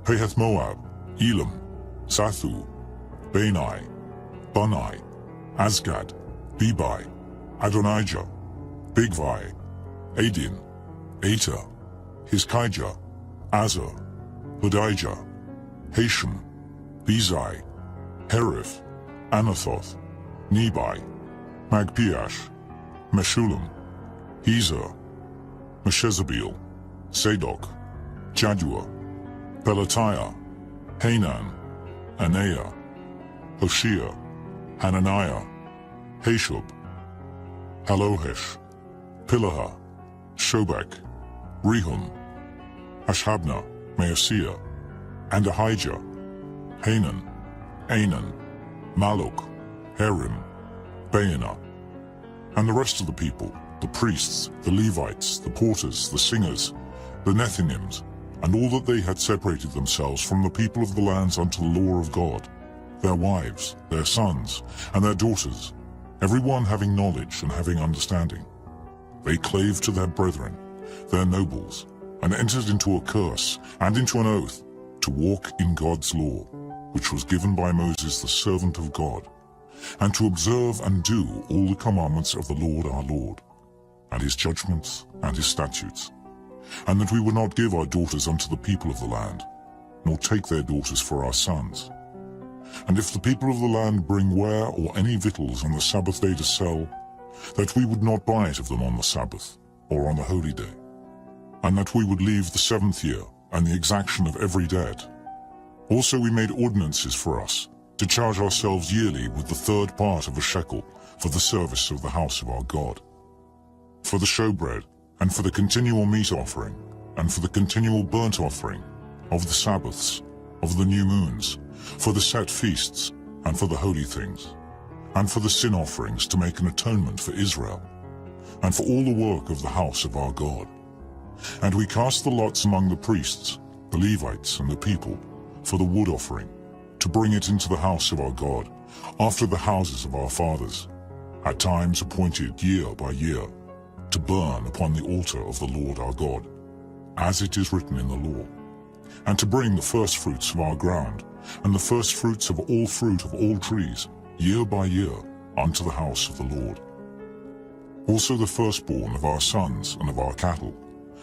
Pahath-Moab, Elam, Zathu, Bani, Bunai, Azgad, Bebai, Adonijah, Bigvai, Adin, Eta, Hizkijah, Azar, Hodijah, Hashem, Bezai, Herif, Anathoth, Nebai, Magpiash, Meshullam, Ezer, Meshezabeel, Zadok, Jaddua, Pelatiah, Hanan, Anaiah, Hoshea, Hananiah, Hashub, Halohesh, Pilaha, Shobek, Rehum, Hashabnah, Maaseiah, and Ahijah, Hanan, Anan, Maluk, Harim, Baanah, and the rest of the people, the priests, the Levites, the porters, the singers, the Nethinims, and all that they had separated themselves from the people of the lands unto the law of God, their wives, their sons, and their daughters, every one having knowledge and having understanding. They clave to their brethren, their nobles, and entered into a curse and into an oath to walk in God's law, which was given by Moses the servant of God, and to observe and do all the commandments of the Lord our Lord, and his judgments and his statutes, and that we would not give our daughters unto the people of the land, nor take their daughters for our sons. And if the people of the land bring ware or any victuals on the Sabbath day to sell, that we would not buy it of them on the Sabbath, or on the holy day, and that we would leave the 7th year and the exaction of every debt. Also we made ordinances for us, to charge ourselves yearly with the 3rd part of a shekel for the service of the house of our God, for the showbread, and for the continual meat offering, and for the continual burnt offering, of the Sabbaths, of the new moons, for the set feasts, and for the holy things, and for the sin offerings to make an atonement for Israel, and for all the work of the house of our God. And we cast the lots among the priests, the Levites, and the people, for the wood offering, to bring it into the house of our God, after the houses of our fathers, at times appointed year by year, to burn upon the altar of the Lord our God, as it is written in the law, and to bring the firstfruits of our ground, and the firstfruits of all fruit of all trees, year by year, unto the house of the Lord. Also the firstborn of our sons and of our cattle,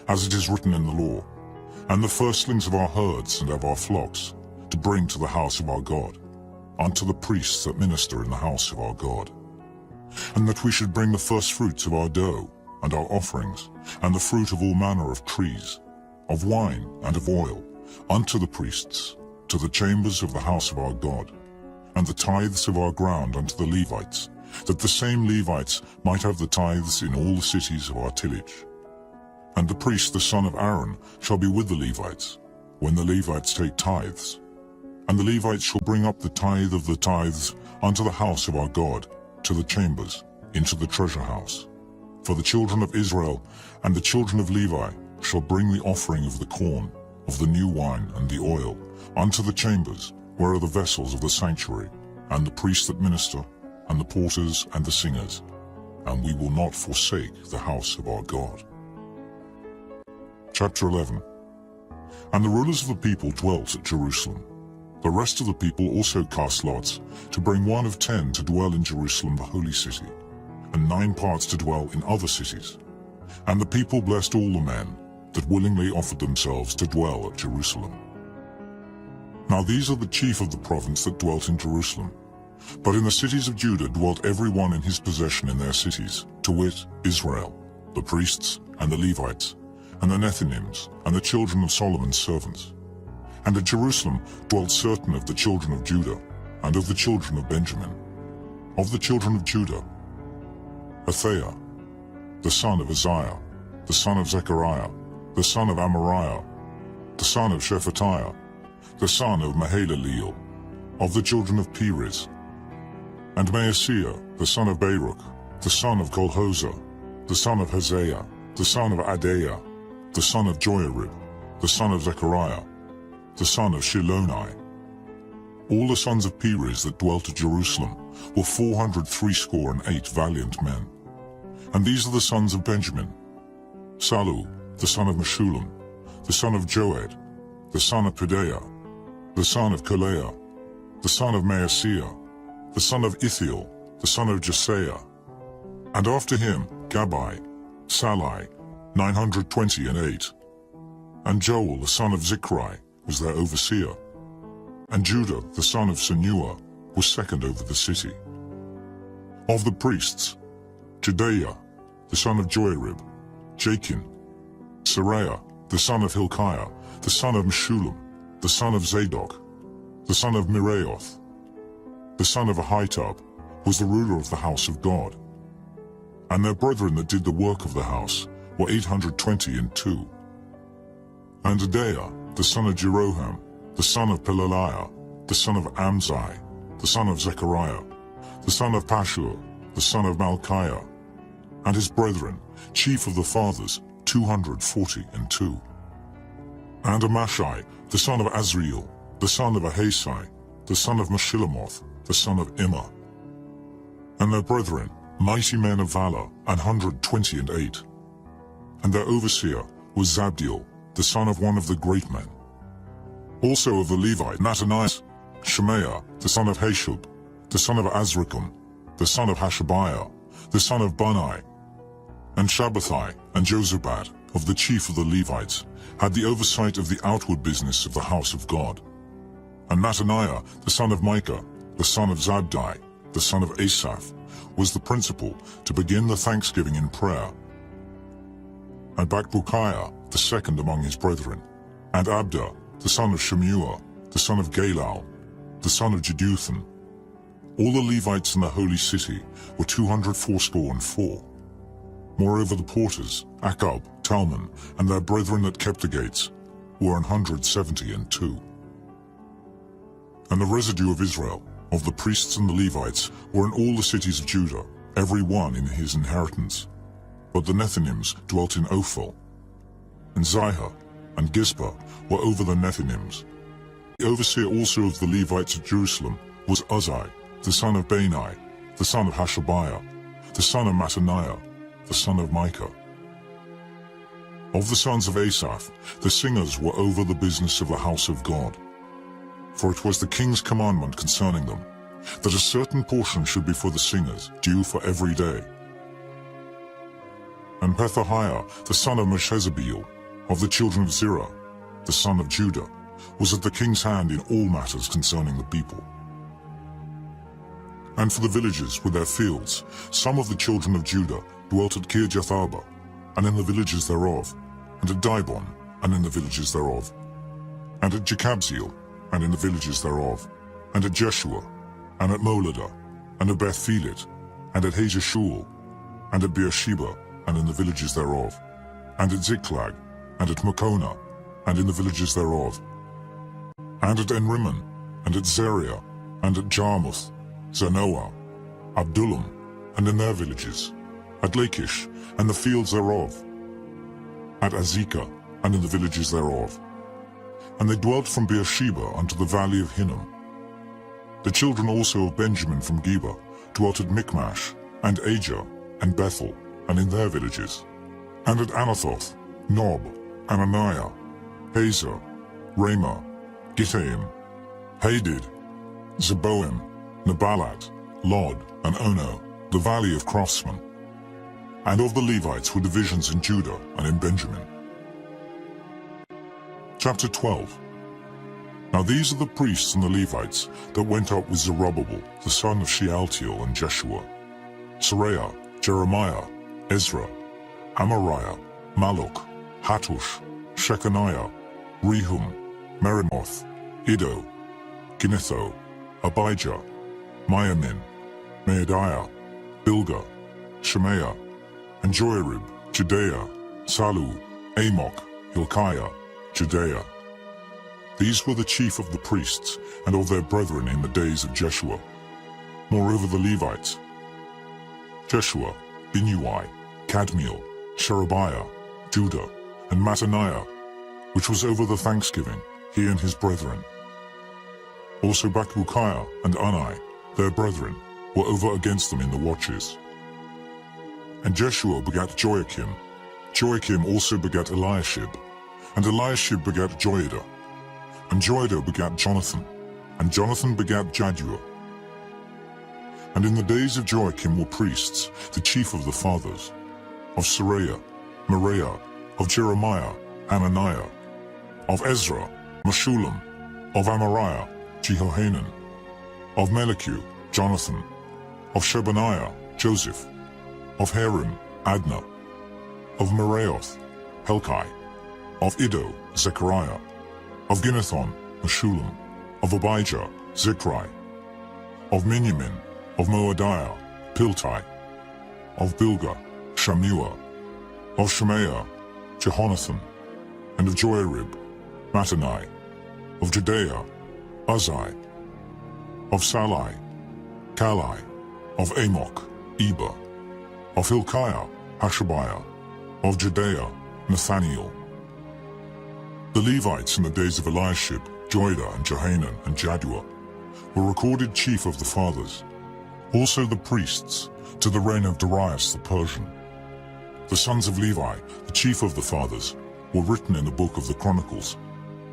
as it is written in the law, and the firstlings of our herds and of our flocks, to bring to the house of our God, unto the priests that minister in the house of our God. And that we should bring the firstfruits of our dough, and our offerings, and the fruit of all manner of trees, of wine and of oil, unto the priests, to the chambers of the house of our God, and the tithes of our ground unto the Levites, that the same Levites might have the tithes in all the cities of our tillage. And the priest the son of Aaron shall be with the Levites, when the Levites take tithes. And the Levites shall bring up the tithe of the tithes unto the house of our God, to the chambers, into the treasure house. For the children of Israel and the children of Levi shall bring the offering of the corn, of the new wine and the oil, unto the chambers, where are the vessels of the sanctuary, and the priests that minister, and the porters and the singers. And we will not forsake the house of our God. Chapter 11. And the rulers of the people dwelt at Jerusalem. The rest of the people also cast lots, to bring 1 of 10 to dwell in Jerusalem the holy city, and 9 parts to dwell in other cities. And the people blessed all the men that willingly offered themselves to dwell at Jerusalem. Now these are the chief of the province that dwelt in Jerusalem. But in the cities of Judah dwelt every one in his possession in their cities, to wit, Israel, the priests, and the Levites, and the Nethinims, and the children of Solomon's servants. And at Jerusalem dwelt certain of the children of Judah, and of the children of Benjamin. Of the children of Judah, Athaiah, the son of Uzziah, the son of Zechariah, the son of Amariah, the son of Shephatiah, the son of Mahalaleel, of the children of Perez, and Maaseiah, the son of Baruch, the son of Kolhozah, the son of Hosea, the son of Adaiah, the son of Joiarib, the son of Zechariah, the son of Shiloni. All the sons of Perez that dwelt at Jerusalem were 468 valiant men. And these are the sons of Benjamin: Salu, the son of Meshullam, the son of Joed, the son of Pedaiah, the son of Kaleah, the son of Maaseiah, the son of Ithiel, the son of Jesaiah, and after him Gabbai, Salai, 928, and Joel the son of Zichri was their overseer, and Judah the son of Senua was second over the city. Of the priests, Jedaiah the son of Joiarib, Jachin, Seraiah the son of Hilkiah, the son of Meshullam, the son of Zadok, the son of Miraioth, the son of Ahitub, was the ruler of the house of God. And their brethren that did the work of the house were 822. And Adaiah, the son of Jeroham, the son of Pelaliah, the son of Amzai, the son of Zechariah, the son of Pashur, the son of Malchiah, and his brethren, chief of the fathers, 242. And Amashai, the son of Azriel, the son of Ahasai, the son of Meshillemoth, the son of Immer, and their brethren, mighty men of valor, 128. And their overseer was Zabdiel, the son of one of the great men. Also of the Levite, Mattaniah, Shemaiah, the son of Hashub, the son of Azrikam, the son of Hashabiah, the son of Bunai, and Shabbathai and Jozabad, of the chief of the Levites, had the oversight of the outward business of the house of God. And Mattaniah, the son of Micah, the son of Zabdi, the son of Asaph, was the principal to begin the thanksgiving in prayer. And Bakbukiah, the second among his brethren, and Abda, the son of Shemua, the son of Galal, the son of Jeduthun. All the Levites in the holy city were 284. Moreover the porters, Akub, Talmon, and their brethren that kept the gates, were 172. And the residue of Israel, of the priests and the Levites, were in all the cities of Judah, every one in his inheritance. But the Nethinims dwelt in Ophel, and Zihah and Gizpah were over the Nethinims. The overseer also of the Levites of Jerusalem was Uzzi, the son of Bani, the son of Hashabiah, the son of Mattaniah, the son of Micah. Of the sons of Asaph, the singers were over the business of the house of God. For it was the king's commandment concerning them, that a certain portion should be for the singers, due for every day. And Pethahiah, the son of Meshezabeel, of the children of Zerah, the son of Judah, was at the king's hand in all matters concerning the people. And for the villages with their fields, some of the children of Judah dwelt at Kirjatharba, and in the villages thereof, and at Dibon, and in the villages thereof, and at Jekabzeel, and in the villages thereof, and at Jeshua, and at Moladah, and at Beth-Phelet, and at Hazashul, and at Beersheba, and in the villages thereof, and at Ziklag, and at Makona, and in the villages thereof, and at Enrimmon, and at Zeriah, and at Jarmuth, Zanoah, Abdullam, and in their villages, at Lachish, and the fields thereof, at Azekah, and in the villages thereof. And they dwelt from Beersheba unto the valley of Hinnom. The children also of Benjamin from Geba dwelt at Michmash, and Ajah, and Bethel, and in their villages, and at Anathoth, Nob, Ananiah, Hazor, Ramah, Gittaim, Hadid, Zeboim, Nebalat, Lod, and Ono, the valley of craftsmen. And of the Levites were divisions in Judah and in Benjamin. Chapter 12. Now these are the priests and the Levites that went up with Zerubbabel, the son of Shealtiel, and Jeshua, Seraiah, Jeremiah, Ezra, Amariah, Malluch, Hattush, Shechaniah, Rehum, Meremoth, Iddo, Ginnetho, Abijah, Miamin, Maadiah, Bilgah, Shemaiah, and Joiarib, Judea, Salu, Amok, Hilkiah, Judea. These were the chief of the priests and of their brethren in the days of Jeshua. Moreover the Levites, Jeshua, Binnui, Kadmiel, Sherebiah, Judah, and Mattaniah, which was over the thanksgiving, he and his brethren. Also Bakbukiah and Ani, their brethren, were over against them in the watches. And Jeshua begat Joachim. Joachim also begat Eliashib. And Eliashib begat Joiada. And Joiada begat Jonathan. And Jonathan begat Jaddua. And in the days of Joachim were priests, the chief of the fathers, of Seraiah, Moriah, of Jeremiah, Ananiah, of Ezra, Meshullam, of Amariah, Jehohanan, of Melichu, Jonathan, of Shebaniah, Joseph, of Harim, Adna, of Meraioth, Helkai, of Iddo, Zechariah, of Ginnethon, Meshullam, of Abijah, Zichri, of Miniamin, of Moadiah, Piltai, of Bilgah, Shammua, of Shemaiah, Jehonathan, and of Joiarib, Mattani, of Judea, Uzzi, of Salai, Kalai, of Amok, Eber, of Hilkiah, Hashabiah, of Judea, Nathaniel. The Levites in the days of Eliashib, Joiada, and Johanan, and Jaddua were recorded chief of the fathers. Also the priests, to the reign of Darius the Persian. The sons of Levi, the chief of the fathers, were written in the book of the Chronicles,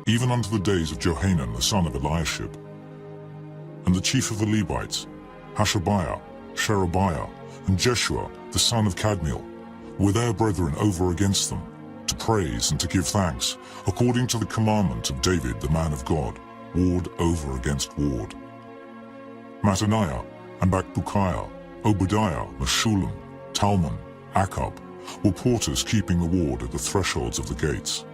even unto the days of Johanan the son of Eliashib. And the chief of the Levites, Hashabiah, Sherebiah, and Jeshua the son of Kadmiel, were their brethren over against them, to praise and to give thanks, according to the commandment of David the man of God, ward over against ward. Mattaniah, and Bakbukiah, Obadiah, Meshullam, Talmon, Akab, were porters keeping the ward at the thresholds of the gates.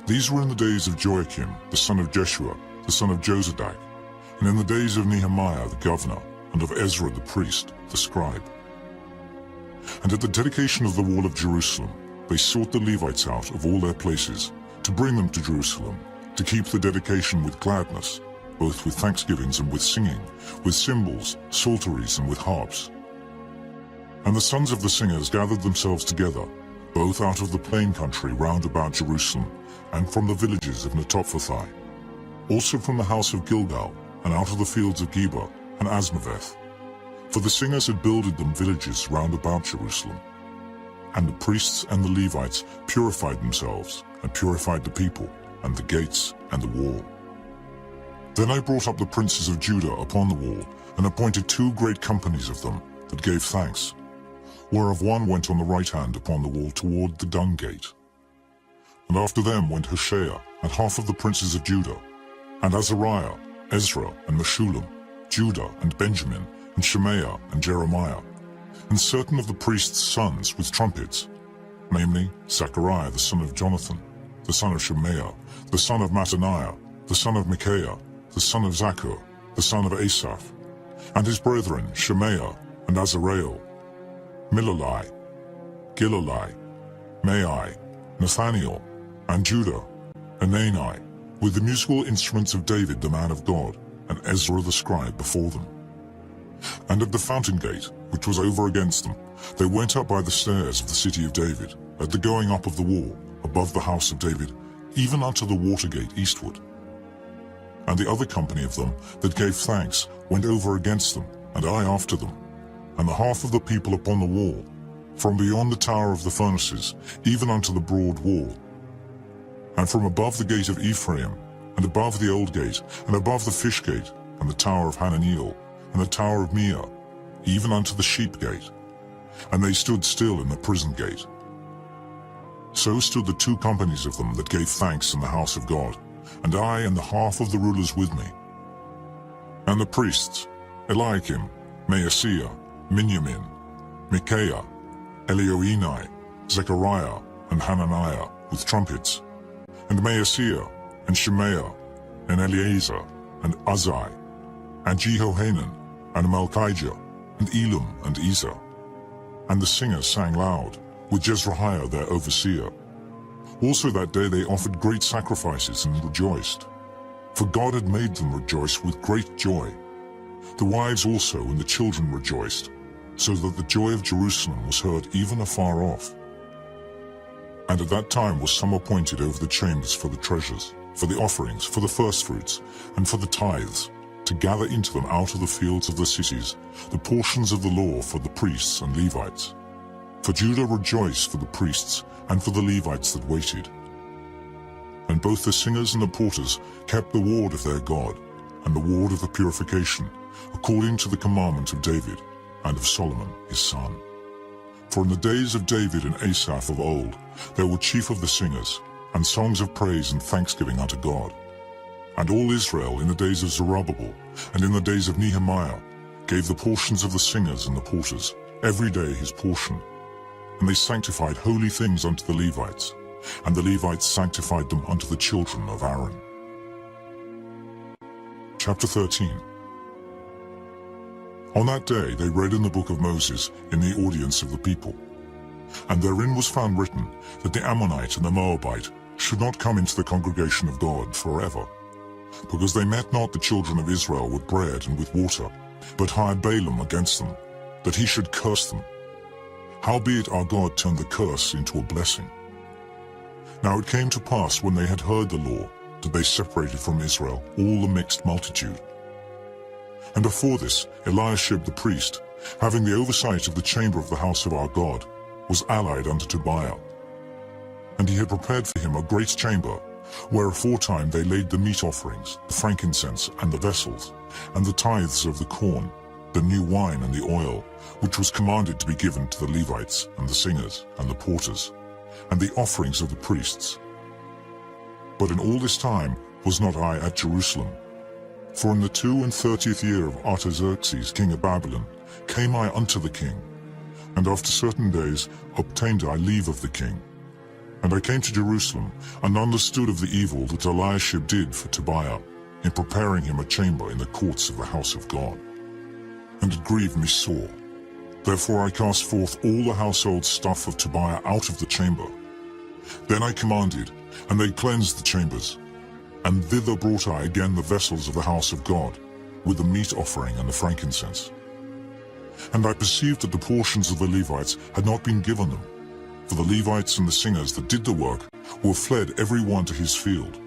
These were in the days of Joachim, the son of Jeshua, the son of Jozadak, and in the days of Nehemiah the governor, and of Ezra the priest, the scribe. And at the dedication of the wall of Jerusalem, they sought the Levites out of all their places, to bring them to Jerusalem, to keep the dedication with gladness, both with thanksgivings and with singing, with cymbals, psalteries, and with harps. And the sons of the singers gathered themselves together, both out of the plain country round about Jerusalem, and from the villages of Netophathi, also from the house of Gilgal, and out of the fields of Geba and Asmaveth. For the singers had builded them villages round about Jerusalem. And the priests and the Levites purified themselves, and purified the people, and the gates, and the wall. Then I brought up the princes of Judah upon the wall, and appointed 2 great companies of them that gave thanks, whereof one went on the right hand upon the wall toward the dung gate. And after them went Hoshea, and half of the princes of Judah, and Azariah, Ezra, and Meshullam, Judah, and Benjamin, and Shemaiah, and Jeremiah, and certain of the priests' sons with trumpets, namely Zechariah the son of Jonathan, the son of Shemaiah, the son of Mattaniah, the son of Micaiah, the son of Zaccur, the son of Asaph, and his brethren Shemaiah, and Azareel, Milalai, Gilalai, Maai, Nathaniel, and Judah, Anani, with the musical instruments of David the man of God, and Ezra the scribe before them. And at the fountain gate, which was over against them, they went up by the stairs of the city of David, at the going up of the wall, above the house of David, even unto the water gate eastward. And the other company of them that gave thanks went over against them, and I after them, and the half of the people upon the wall, from beyond the tower of the furnaces, even unto the broad wall, and from above the gate of Ephraim, and above the old gate, and above the fish gate, and the tower of Hananiel, and the tower of Meah, even unto the sheep gate. And they stood still in the prison gate. So stood the 2 companies of them that gave thanks in the house of God, and I and the half of the rulers with me. And the priests, Eliakim, Maaseiah, Miniamin, Micaiah, Elioenai, Zechariah, and Hananiah, with trumpets, and Maaseiah, and Shemaiah, and Eleazar, and Uzzi, and Jehohanan, and Malchijah, and Elam, and Ezer. And the singers sang loud, with Jezrahiah their overseer. Also that day they offered great sacrifices and rejoiced, for God had made them rejoice with great joy. The wives also and the children rejoiced, so that the joy of Jerusalem was heard even afar off. And at that time was some appointed over the chambers for the treasures, for the offerings, for the firstfruits, and for the tithes, to gather into them out of the fields of the cities the portions of the law for the priests and Levites. For Judah rejoiced for the priests and for the Levites that waited. And both the singers and the porters kept the ward of their God, and the ward of the purification, according to the commandment of David, and of Solomon his son. For in the days of David and Asaph of old, there were chief of the singers, and songs of praise and thanksgiving unto God. And all Israel in the days of Zerubbabel, and in the days of Nehemiah, gave the portions of the singers and the porters, every day his portion. And they sanctified holy things unto the Levites, and the Levites sanctified them unto the children of Aaron. Chapter 13. On that day they read in the book of Moses in the audience of the people. And therein was found written that the Ammonite and the Moabite should not come into the congregation of God forever, because they met not the children of Israel with bread and with water, but hired Balaam against them, that he should curse them. Howbeit our God turned the curse into a blessing. Now it came to pass, when they had heard the law, that they separated from Israel all the mixed multitude. And before this, Eliashib the priest, having the oversight of the chamber of the house of our God, was allied unto Tobiah. And he had prepared for him a great chamber, where aforetime they laid the meat offerings, the frankincense, and the vessels, and the tithes of the corn, the new wine and the oil, which was commanded to be given to the Levites, and the singers, and the porters, and the offerings of the priests. But in all this time was not I at Jerusalem. For in the 32nd year of Artaxerxes king of Babylon came I unto the king, and after certain days obtained I leave of the king. And I came to Jerusalem, and understood of the evil that Eliashib did for Tobiah, in preparing him a chamber in the courts of the house of God. And it grieved me sore. Therefore I cast forth all the household stuff of Tobiah out of the chamber. Then I commanded, and they cleansed the chambers. And thither brought I again the vessels of the house of God, with the meat offering and the frankincense. And I perceived that the portions of the Levites had not been given them, for the Levites and the singers that did the work were fled every one to his field.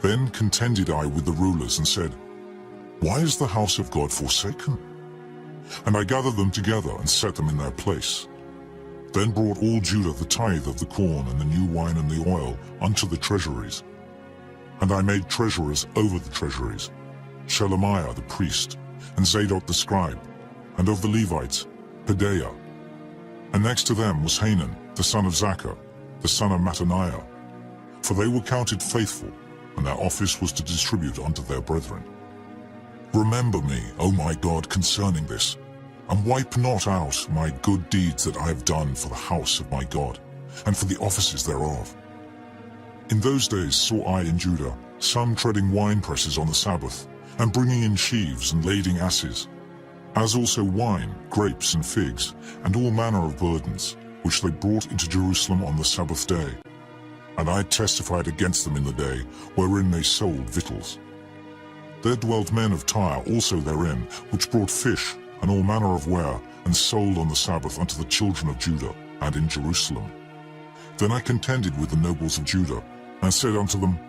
Then contended I with the rulers and said, Why is the house of God forsaken? And I gathered them together and set them in their place. Then brought all Judah the tithe of the corn and the new wine and the oil unto the treasuries. And I made treasurers over the treasuries, Shelemiah the priest, and Zadok the scribe, and of the Levites, Pedaiah. And next to them was Hanan, the son of Zaccur, the son of Mattaniah. For they were counted faithful, and their office was to distribute unto their brethren. Remember me, O my God, concerning this, and wipe not out my good deeds that I have done for the house of my God, and for the offices thereof. In those days saw I in Judah some treading wine presses on the Sabbath, and bringing in sheaves and lading asses, as also wine, grapes, and figs, and all manner of burdens, which they brought into Jerusalem on the Sabbath day. And I testified against them in the day wherein they sold victuals. There dwelt men of Tyre also therein, which brought fish and all manner of ware, and sold on the Sabbath unto the children of Judah, and in Jerusalem. Then I contended with the nobles of Judah, and said unto them,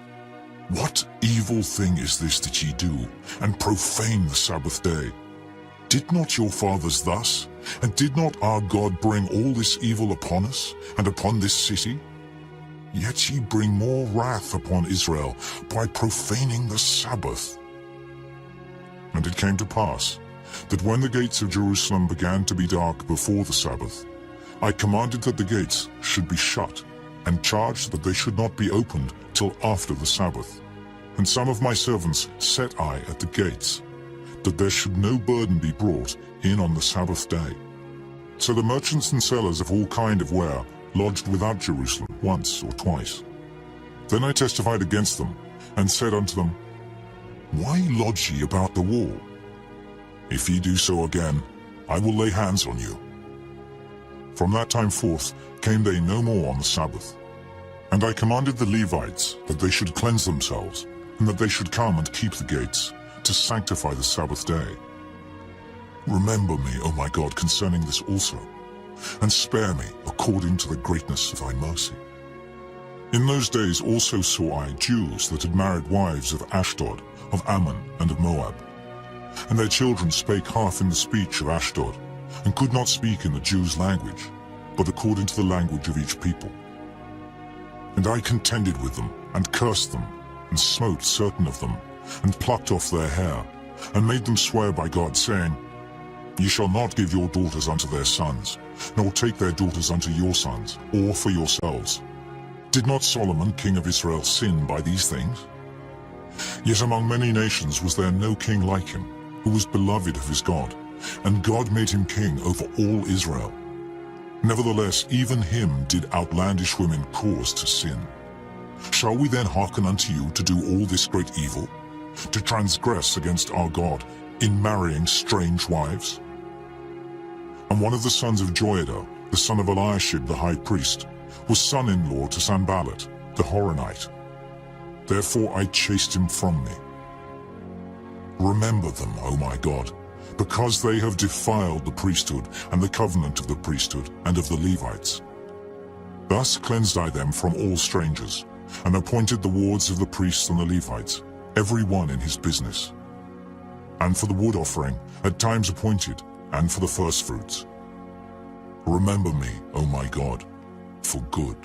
What evil thing is this that ye do, and profane the Sabbath day? Did not your fathers thus? And did not our God bring all this evil upon us, and upon this city? Yet ye bring more wrath upon Israel by profaning the Sabbath. And it came to pass, that when the gates of Jerusalem began to be dark before the Sabbath, I commanded that the gates should be shut, and charged that they should not be opened till after the Sabbath. And some of my servants set I at the gates, that there should no burden be brought in on the Sabbath day. So the merchants and sellers of all kind of ware lodged without Jerusalem once or twice. Then I testified against them, and said unto them, Why lodge ye about the wall? If ye do so again, I will lay hands on you. From that time forth came they no more on the Sabbath. And I commanded the Levites that they should cleanse themselves, and that they should come and keep the gates, to sanctify the Sabbath day. Remember me, O my God, concerning this also, and spare me according to the greatness of thy mercy. In those days also saw I Jews that had married wives of Ashdod, of Ammon, and of Moab. And their children spake half in the speech of Ashdod, and could not speak in the Jews' language, but according to the language of each people. And I contended with them, and cursed them, and smote certain of them, and plucked off their hair, and made them swear by God, saying, Ye shall not give your daughters unto their sons, nor take their daughters unto your sons, or for yourselves. Did not Solomon, king of Israel, sin by these things? Yet among many nations was there no king like him, who was beloved of his God, and God made him king over all Israel. Nevertheless, even him did outlandish women cause to sin. Shall we then hearken unto you to do all this great evil, to transgress against our God in marrying strange wives? And one of the sons of Joiada, the son of Eliashib the high priest, was son-in-law to Sanballat, the Horonite. Therefore I chased him from me. Remember them, O my God, because they have defiled the priesthood and the covenant of the priesthood and of the Levites. Thus cleansed I them from all strangers, and appointed the wards of the priests and the Levites, every one in his business. And for the wood offering, at times appointed, and for the firstfruits. Remember me, O my God, for good.